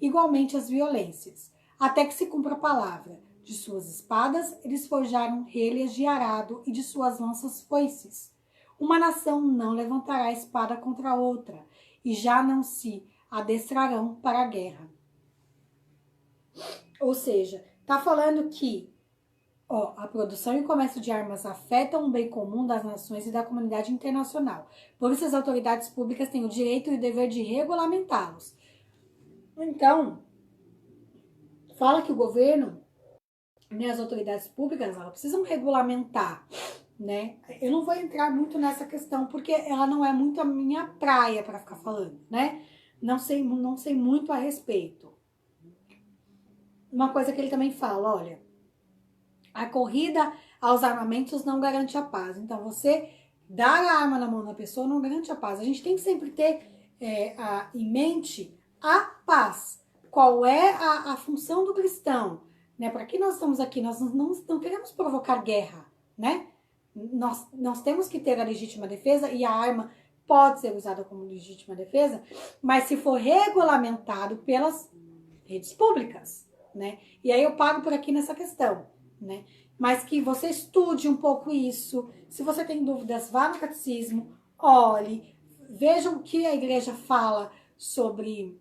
igualmente as violências, até que se cumpra a palavra. De suas espadas eles forjaram relhas de arado e de suas lanças foices. Uma nação não levantará a espada contra outra, e já não se adestrarão para a guerra. Ou seja, está falando que a produção e o comércio de armas afetam o bem comum das nações e da comunidade internacional. Por isso, as autoridades públicas têm o direito e o dever de regulamentá-los. Então, fala que o governo, né, as autoridades públicas, elas precisam regulamentar, né? Eu não vou entrar muito nessa questão, porque ela não é muito a minha praia para ficar falando, né? Não sei muito a respeito. Uma coisa que ele também fala, olha, a corrida aos armamentos não garante a paz. Então, você dar a arma na mão da pessoa não garante a paz. A gente tem que sempre ter em mente a paz. Qual é a função do cristão? Né? Para que nós estamos aqui? Nós não queremos provocar guerra, né? Nós temos que ter a legítima defesa, e a arma pode ser usada como legítima defesa, mas se for regulamentado pelas redes públicas, né? E aí eu paro por aqui nessa questão, né? Mas que você estude um pouco isso. Se você tem dúvidas, vá no catecismo, olhe, veja o que a igreja fala sobre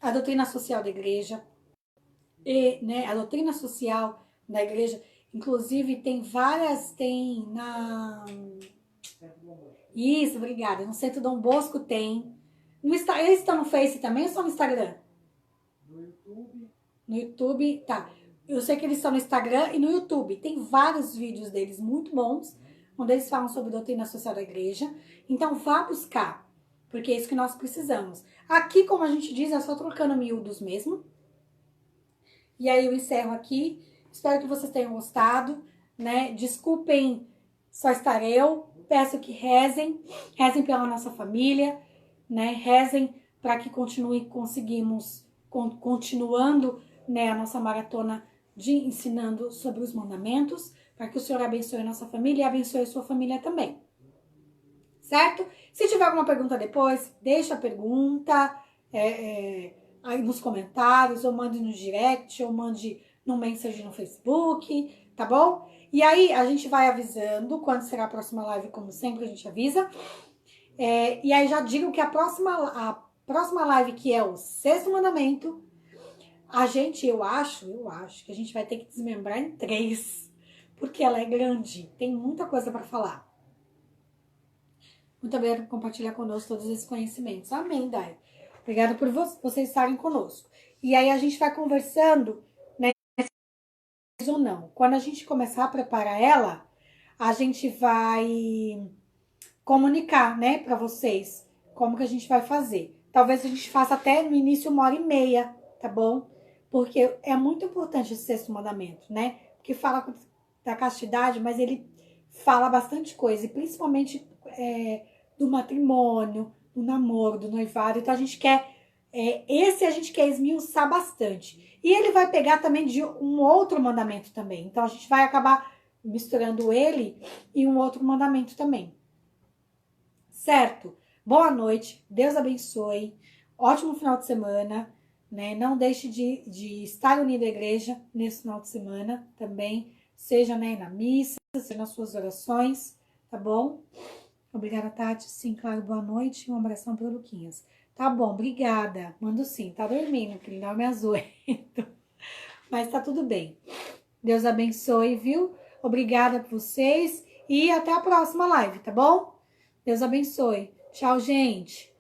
a doutrina social da igreja, e, né, a doutrina social da igreja, inclusive tem várias, Isso, obrigada. No Centro Dom Bosco tem. Eles estão no Face também ou só no Instagram? No YouTube, tá. Eu sei que eles estão no Instagram e no YouTube. Tem vários vídeos deles muito bons, onde eles falam sobre doutrina social da igreja. Então vá buscar, porque é isso que nós precisamos. Aqui, como a gente diz, é só trocando miúdos mesmo. E aí eu encerro aqui. Espero que vocês tenham gostado, né? Desculpem, só estar eu. Peço que rezem pela nossa família, né? Rezem para que continuando, né, a nossa maratona de ensinando sobre os mandamentos, para que o Senhor abençoe a nossa família e abençoe a sua família também. Certo? Se tiver alguma pergunta depois, deixa a pergunta aí nos comentários, ou mande no direct, ou mande no message no Facebook, tá bom? E aí a gente vai avisando quando será a próxima live, como sempre a gente avisa. E aí já digo que a próxima live, que é o sexto mandamento, eu acho que a gente vai ter que desmembrar em 3, porque ela é grande, tem muita coisa para falar. Muito obrigada por compartilhar conosco todos esses conhecimentos. Amém, Dai. Obrigada por vocês estarem conosco. E aí a gente vai conversando, né, ou não. Quando a gente começar a preparar ela, a gente vai comunicar, né, para vocês como que a gente vai fazer. Talvez a gente faça até no início 1h30, tá bom? Porque é muito importante esse sexto mandamento, né? Porque fala da castidade, mas ele fala bastante coisa, e principalmente do matrimônio, do namoro, do noivado. Então a gente quer esse a gente quer esmiuçar bastante. E ele vai pegar também de um outro mandamento também. Então, a gente vai acabar misturando ele e um outro mandamento também. Certo? Boa noite. Deus abençoe. Ótimo final de semana. Né? Não deixe de estar unido à igreja nesse final de semana também. Seja, né, na missa, seja nas suas orações. Tá bom? Obrigada, Tati. Sim, claro. Boa noite. Um abração para o Luquinhas. Tá bom, obrigada. Mando sim. Tá dormindo, que ele não me azoito. Mas tá tudo bem. Deus abençoe, viu? Obrigada por vocês. E até a próxima live, tá bom? Deus abençoe. Tchau, gente.